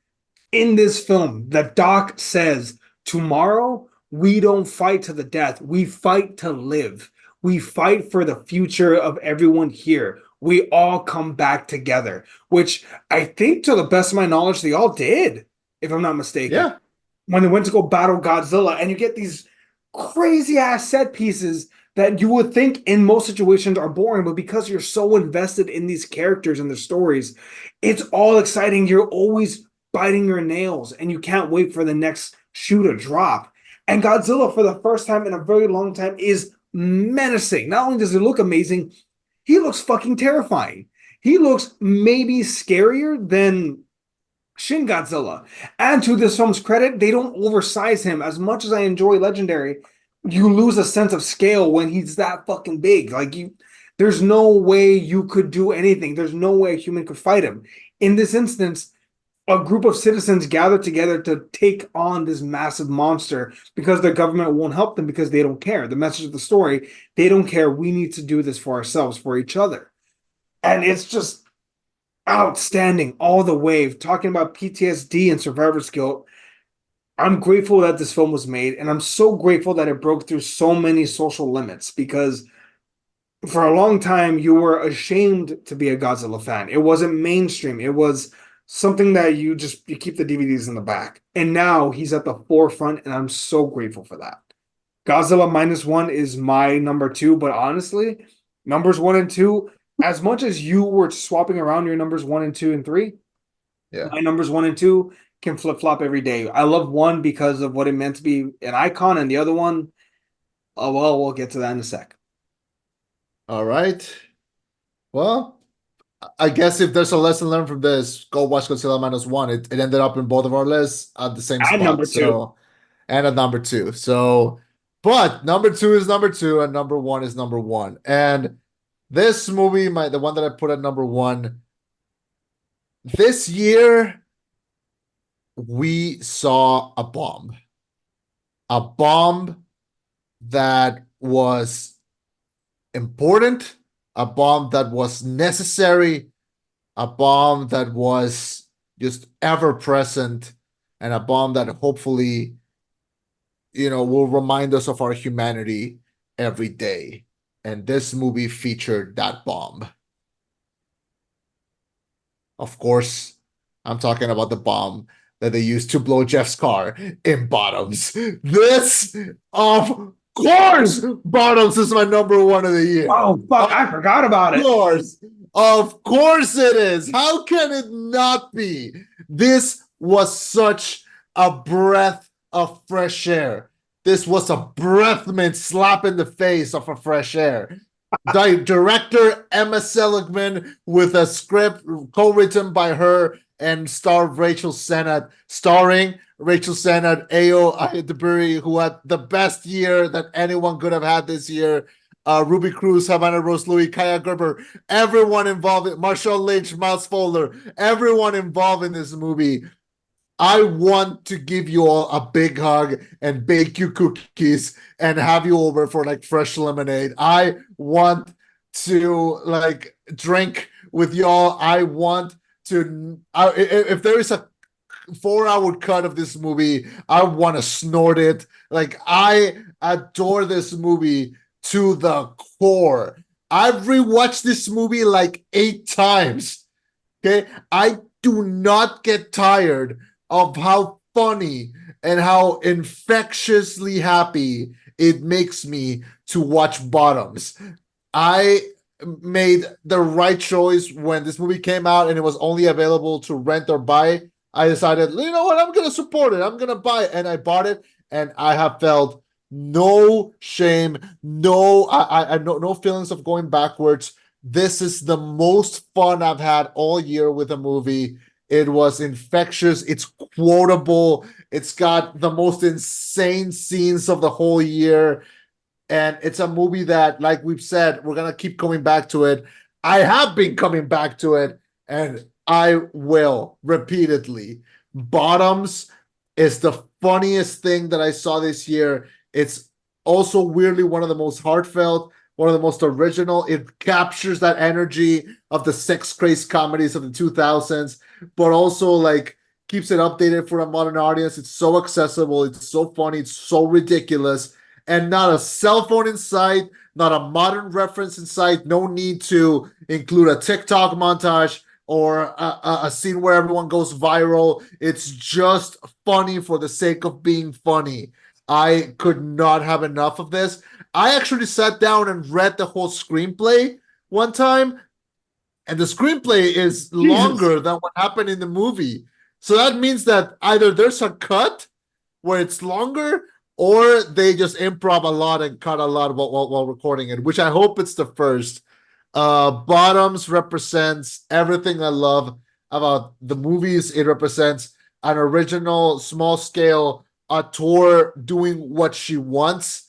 In this film, the doc says, tomorrow we don't fight to the death. We fight to live. We fight for the future of everyone here. We all come back together, which I think, to the best of my knowledge, they all did, if I'm not mistaken. Yeah. When they went to go battle Godzilla, and you get these crazy ass set pieces that you would think in most situations are boring, but because you're so invested in these characters and their stories, it's all exciting. You're always biting your nails and you can't wait for the next shoe to drop. And Godzilla, for the first time in a very long time, is menacing. Not only does he look amazing, he looks fucking terrifying. He looks maybe scarier than Shin Godzilla. And to this film's credit, they don't oversize him. As much as I enjoy Legendary, you lose a sense of scale when he's that fucking big. There's no way you could do anything. There's no way a human could fight him. In this instance, a group of citizens gathered together to take on this massive monster because their government won't help them because they don't care. The message of the story, they don't care. We need to do this for ourselves, for each other. And it's just outstanding all the way. Talking about PTSD and survivor's guilt, I'm grateful that this film was made, and I'm so grateful that it broke through so many social limits, because for a long time you were ashamed to be a Godzilla fan. It wasn't mainstream. It was something that you keep the DVDs in the back. And now he's at the forefront, and I'm so grateful for that. Godzilla -1 is my number two, but honestly, numbers 1 and 2, as much as you were swapping around your numbers 1 and 2 and 3, Yeah. my numbers 1 and 2 can flip flop every day. I love one because of what it meant to be an icon, and the other one, oh well, we'll get to that in a sec. All right. Well, I guess if there's a lesson learned from this, go watch Godzilla -1. It ended up in both of our lists at the same And spot. number two. So, and at number two. So, but number two is number two, and number one is number one. And this movie, the one that I put at number one, this year we saw a bomb that was important, a bomb that was necessary, a bomb that was just ever present, and a bomb that hopefully, will remind us of our humanity every day. And this movie featured that bomb. Of course, I'm talking about the bomb that they used to blow Jeff's car in Bottoms. This, of course, Bottoms is my number one of the year. Oh, fuck, I forgot about it. Of course it is. How can it not be? This was such a breath of fresh air. This was a breath mint slap in the face of a fresh air. Director Emma Seligman, with a script co-written by her and starring Rachel Sennott, Ayo Ayadaburi, who had the best year that anyone could have had this year. Ruby Cruz, Havana Rose Louis, Kaya Gerber, everyone involved, Marshall Lynch, Miles Fuller, everyone involved in this movie. I want to give you all a big hug and bake you cookies and have you over for fresh lemonade. I want to drink with y'all. I want to, if there is a 4-hour cut of this movie, I want to snort it. I adore this movie to the core. I've rewatched this movie 8 times. Okay. I do not get tired of how funny and how infectiously happy it makes me to watch Bottoms. I made the right choice when this movie came out and it was only available to rent or buy. I decided, you know what, I'm gonna support it. I'm gonna buy it, and I bought it, and I have felt no shame, no feelings of going backwards. This is the most fun I've had all year with a movie. It was infectious. It's quotable. It's got the most insane scenes of the whole year. And it's a movie that, like we've said, we're gonna keep coming back to it. I have been coming back to it, and I will repeatedly. Bottoms is the funniest thing that I saw this year. It's also weirdly one of the most heartfelt, one of the most original. It captures that energy of the sex crazed comedies of the 2000s, but also like keeps it updated for a modern audience. It's so accessible, it's so funny, it's so ridiculous, and not a cell phone in sight, not a modern reference in sight. No need to include a TikTok montage or a scene where everyone goes viral. It's just funny for the sake of being funny. I could not have enough of this. I actually sat down and read the whole screenplay one time, and the screenplay is Jesus. longer than what happened in the movie. So that means that either there's a cut where it's longer, or they just improv a lot and cut a lot while recording it, which I hope it's the first. Bottoms represents everything I love about the movies. It represents an original, small scale auteur doing what she wants.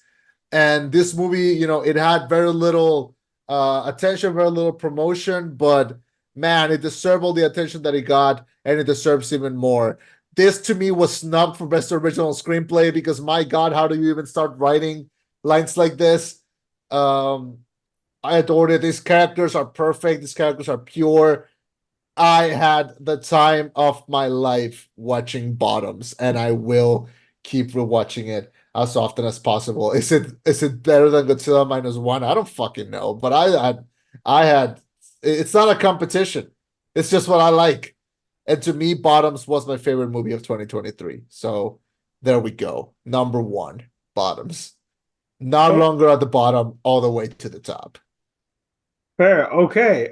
And this movie, it had very little attention, very little promotion, but man, it deserved all the attention that it got, and it deserves even more. This to me was snubbed for best original screenplay because my God, how do you even start writing lines like this? Um, I adored it. These characters are perfect. These characters are pure. I had the time of my life watching Bottoms, and I will keep rewatching it as often as possible. Is it better than Godzilla minus one? I don't fucking know, but I had it's not a competition. It's just what I like. And to me, Bottoms was my favorite movie of 2023. So there we go. Number one, Bottoms. Not longer at the bottom, all the way to the top. Fair. Okay.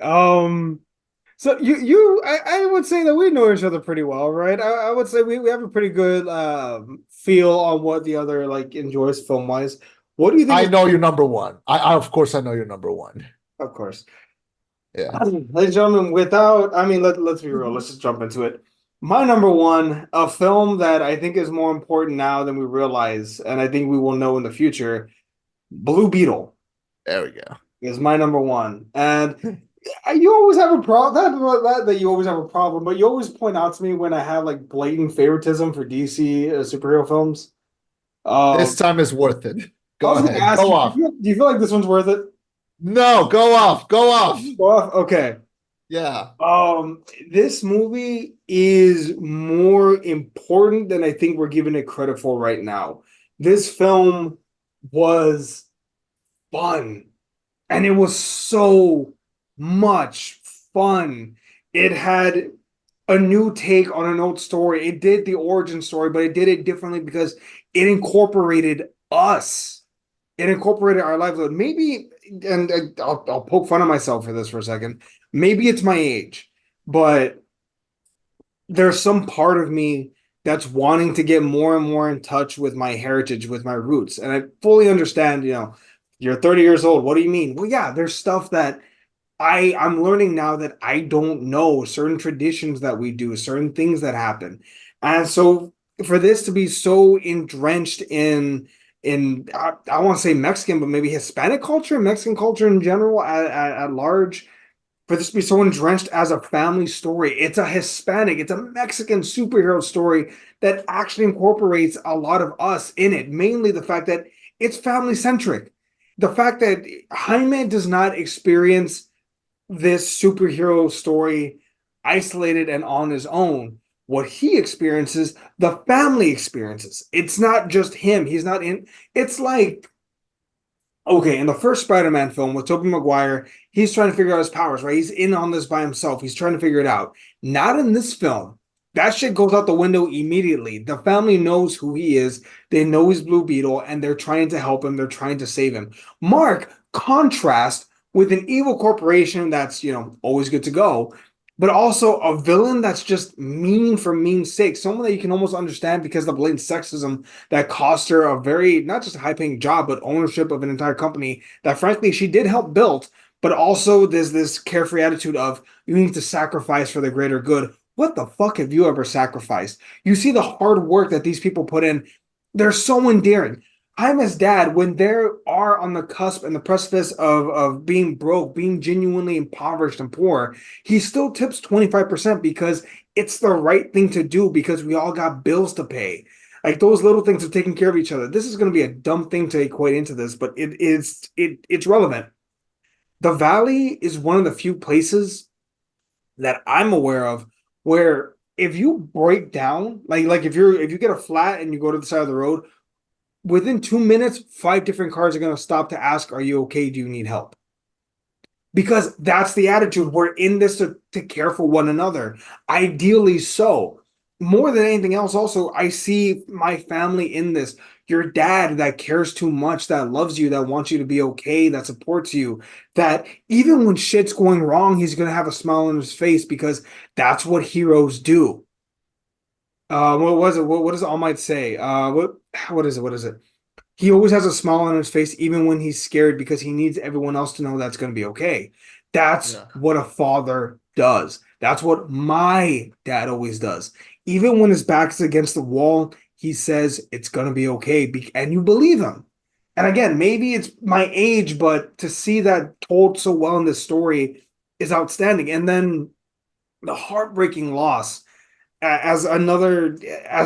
So I would say that we know each other pretty well, right? I would say we have a pretty good feel on what the other like enjoys film wise. What do you think I is, know you're number one. I of course I know you're number one. of course. Yeah. Ladies and gentlemen, without I mean let's be real, let's just jump into it. My number one, a film that I think is more important now than we realize, and I think we will know in the future, Blue Beetle There we go. is my number one. And you always have a problem. Not that you always have a problem, but you always point out to me when I have like blatant favoritism for DC superhero films. This Um, time is worth it. I Go was going to ahead. ask Go you, off. do you feel like this one's worth it? No, go off. Go off. Well, okay. Yeah. This movie is more important than I think we're giving it credit for right now. This film was fun, and it was so much fun. It had a new take on an old story. It did the origin story, but it did it differently because it incorporated us. It incorporated our livelihood. Maybe, and I'll poke fun of myself for this for a second. Maybe it's my age, but there's some part of me that's wanting to get more and more in touch with my heritage, with my roots. And I fully understand, you're 30 years old. What do you mean? Well, yeah, there's stuff that I'm learning now that I don't know, certain traditions that we do, certain things that happen. And so for this to be so entrenched in I want to say Mexican, but maybe Hispanic culture, Mexican culture in general at large, for this to be so entrenched as a family story. It's a Hispanic, it's a Mexican superhero story that actually incorporates a lot of us in it, mainly the fact that it's family centric. The fact that Jaime does not experience this superhero story isolated and on his own. What he experiences, the family experiences. It's not just him. He's not in. It's like, okay, in the first Spider-Man film with Tobey Maguire, he's trying to figure out his powers, right? He's in on this by himself. He's trying to figure it out. Not in this film. That shit goes out the window immediately. The family knows who he is. They know he's Blue Beetle, and they're trying to help him. They're trying to save him. Mark, contrast with an evil corporation that's, always good to go, but also a villain that's just mean for mean's sake. Someone that you can almost understand because of the blatant sexism that cost her a very, not just a high paying job, but ownership of an entire company that, frankly, she did help build. But also, there's this carefree attitude of you need to sacrifice for the greater good. What the fuck have you ever sacrificed? You see the hard work that these people put in. They're so endearing. I'm his dad when they are on the cusp and the precipice of being broke, being genuinely impoverished and poor. He still tips 25% because it's the right thing to do because we all got bills to pay. Like those little things of taking care of each other. This is going to be a dumb thing to equate into this, but it's relevant. The Valley is one of the few places that I'm aware of where if you break down, like if you get a flat and you go to the side of the road, within 2 minutes, five different cars are gonna stop to ask, "Are you okay? Do you need help?" Because that's the attitude. We're in this to care for one another. Ideally so. More than anything else, also, I see my family in this. Your dad that cares too much, that loves you, that wants you to be okay, that supports you, that even when shit's going wrong, he's gonna have a smile on his face because that's what heroes do. What was it? What does All Might say? What is it? What is it? He always has a smile on his face, even when he's scared, because he needs everyone else to know that's going to be okay. That's Yeah. what a father does. That's what my dad always does. Even when his back is against the wall, he says it's going to be okay. And you believe him. And again, maybe it's my age, but to see that told so well in this story is outstanding. And then the heartbreaking loss as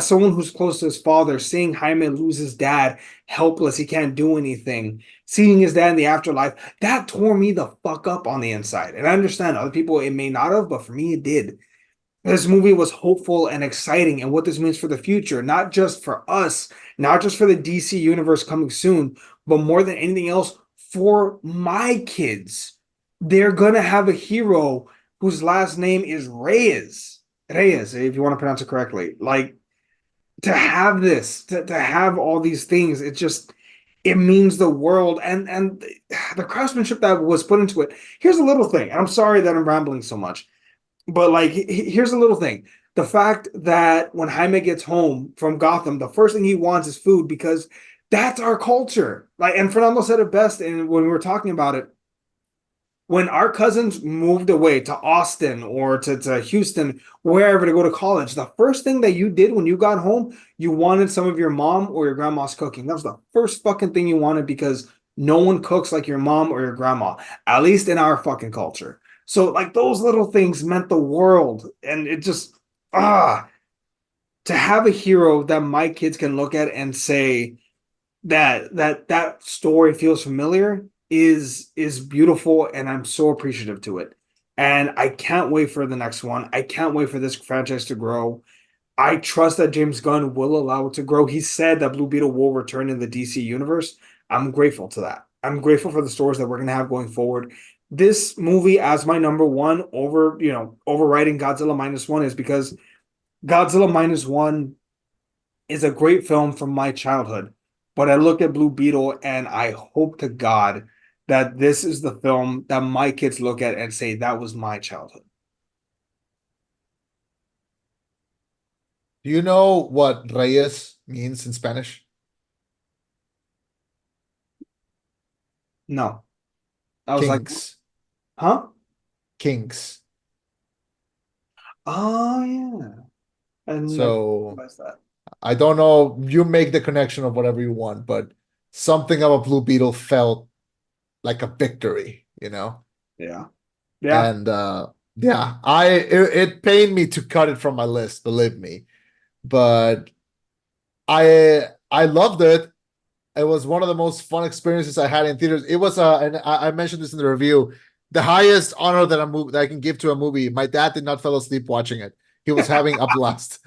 someone who's close to his father, seeing Jaime lose his dad, helpless, he can't do anything, seeing his dad in the afterlife, that tore me the fuck up on the inside. And I understand other people it may not have, but for me it did. This movie was hopeful and exciting, and what this means for the future, not just for us, not just for the DC universe coming soon, but more than anything else, for my kids. They're gonna have a hero whose last name is Reyes. Reyes, if you want to pronounce it correctly. Like to have this, to have all these things, it means the world. And the craftsmanship that was put into it. Here's a little thing, and I'm sorry that I'm rambling so much. But like, here's a little thing: the fact that when Jaime gets home from Gotham, the first thing he wants is food because that's our culture. Like, and Fernando said it best, and when we were talking about it, when our cousins moved away to Austin or to Houston, wherever to go to college, the first thing that you did when you got home, you wanted some of your mom or your grandma's cooking. That was the first fucking thing you wanted because no one cooks like your mom or your grandma, at least in our fucking culture. So, like, those little things meant the world. And it just, to have a hero that my kids can look at and say, that story feels familiar is beautiful, and I'm so appreciative to it. And I can't wait for the next one. I can't wait for this franchise to grow. I trust that James Gunn will allow it to grow. He said that Blue Beetle will return in the DC universe. I'm grateful to that. I'm grateful for the stories that we're going to have going forward. This movie as my number one overriding Godzilla minus one is because Godzilla minus one is a great film from my childhood. But I look at Blue Beetle and I hope to God that this is the film that my kids look at and say, that was my childhood. Do you know what Reyes means in Spanish? No. I was like, Kings. huh? Kings. Oh, yeah. And I So realized that. I don't know. You make the connection of whatever you want, but something about Blue Beetle felt like a victory, you know? Yeah. Yeah. And yeah, it pained me to cut it from my list, believe me. But I loved it. It was one of the most fun experiences I had in theaters. It was and I mentioned this in the review, the highest honor that I can give to a movie. My dad did not fall asleep watching it. He was having a blast.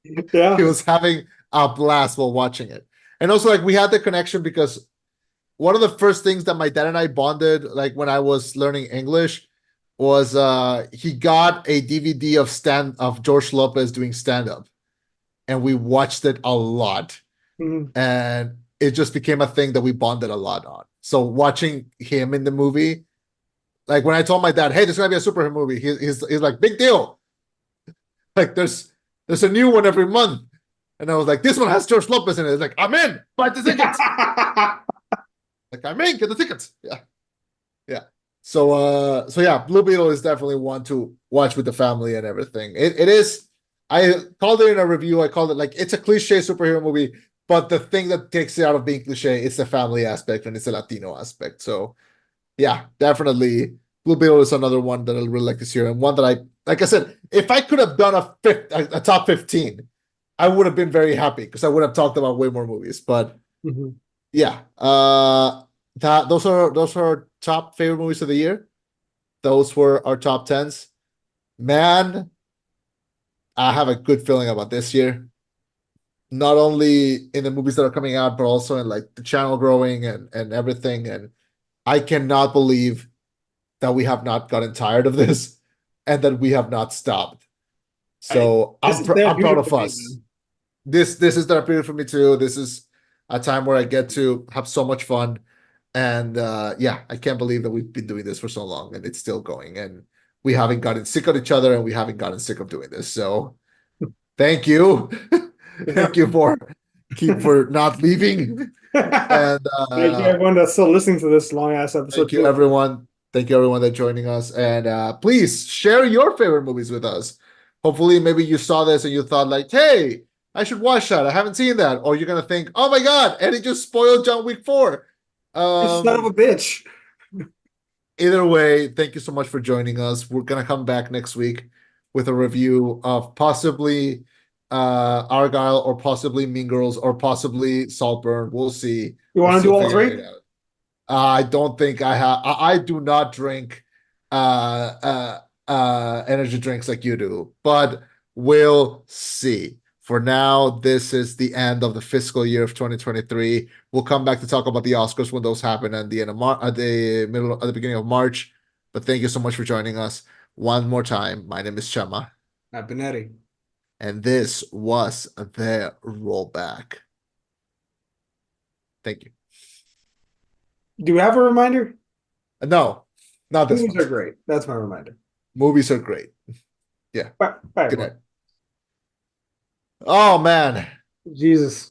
He Yeah. was having a blast while watching it. And also, like, we had the connection because one of the first things that my dad and I bonded, like when I was learning English, was he got a DVD of George Lopez doing stand-up, and we watched it a lot. Mhm. And it just became a thing that we bonded a lot on. So watching him in the movie, like when I told my dad, "Hey, there's gonna be a superhero movie," he's like, "Big deal! Like there's a new one every month." And I was like, "This one has George Lopez in it." It's like, "I'm in. Buy the tickets." Like, "I'm in. Get the tickets." Yeah, yeah. So yeah, Blue Beetle is definitely one to watch with the family and everything. It is. I called it in a review. I called it like it's a cliche superhero movie, but the thing that takes it out of being cliche is the family aspect and it's the Latino aspect. So yeah, definitely Blue Beetle is another one that I really like this year, and one that like I said, if I could have done a top 15, I would have been very happy because I would have talked about way more movies. But Mhm. yeah, those are our top favorite movies of the year. Those were our top tens. Man, I have a good feeling about this year. Not only in the movies that are coming out, but also in like the channel growing and everything. And I cannot believe that we have not gotten tired of this and that we have not stopped. So This is I'm proud therapeutic for of me, us. man. This is therapeutic for me too. This is a time where I get to have so much fun. And yeah, I can't believe that we've been doing this for so long and it's still going. And we haven't gotten sick of each other and we haven't gotten sick of doing this. So thank you. Yeah. Thank you for not leaving. And Thank you, everyone that's still listening to this long ass episode thank you, too. everyone. Thank you, everyone that's joining us. And please share your favorite movies with us. Hopefully, maybe you saw this and you thought, like, hey, I should watch that. I haven't seen that. Or you're going to think, oh my God, Eddie just spoiled John Wick 4. You son of a Um, bitch. Either way, thank you so much for joining us. We're going to come back next week with a review of possibly Argyle or possibly Mean Girls or possibly Saltburn. We'll see. You We're want to do still all figuring three? it out. I don't think I have. I do not drink uh, uh, energy drinks like you do, but we'll see. For now, this is the end of the fiscal year of 2023. We'll come back to talk about the Oscars when those happen at the end of at the beginning of March. But thank you so much for joining us one more time. My name is Chema, I've been Eddie. and this was the rollback. Thank you. Do we have a reminder? No, not this Movies one. are great. That's my reminder. Movies are great. Yeah. Bye, bye Good night. everyone. Oh man. Jesus.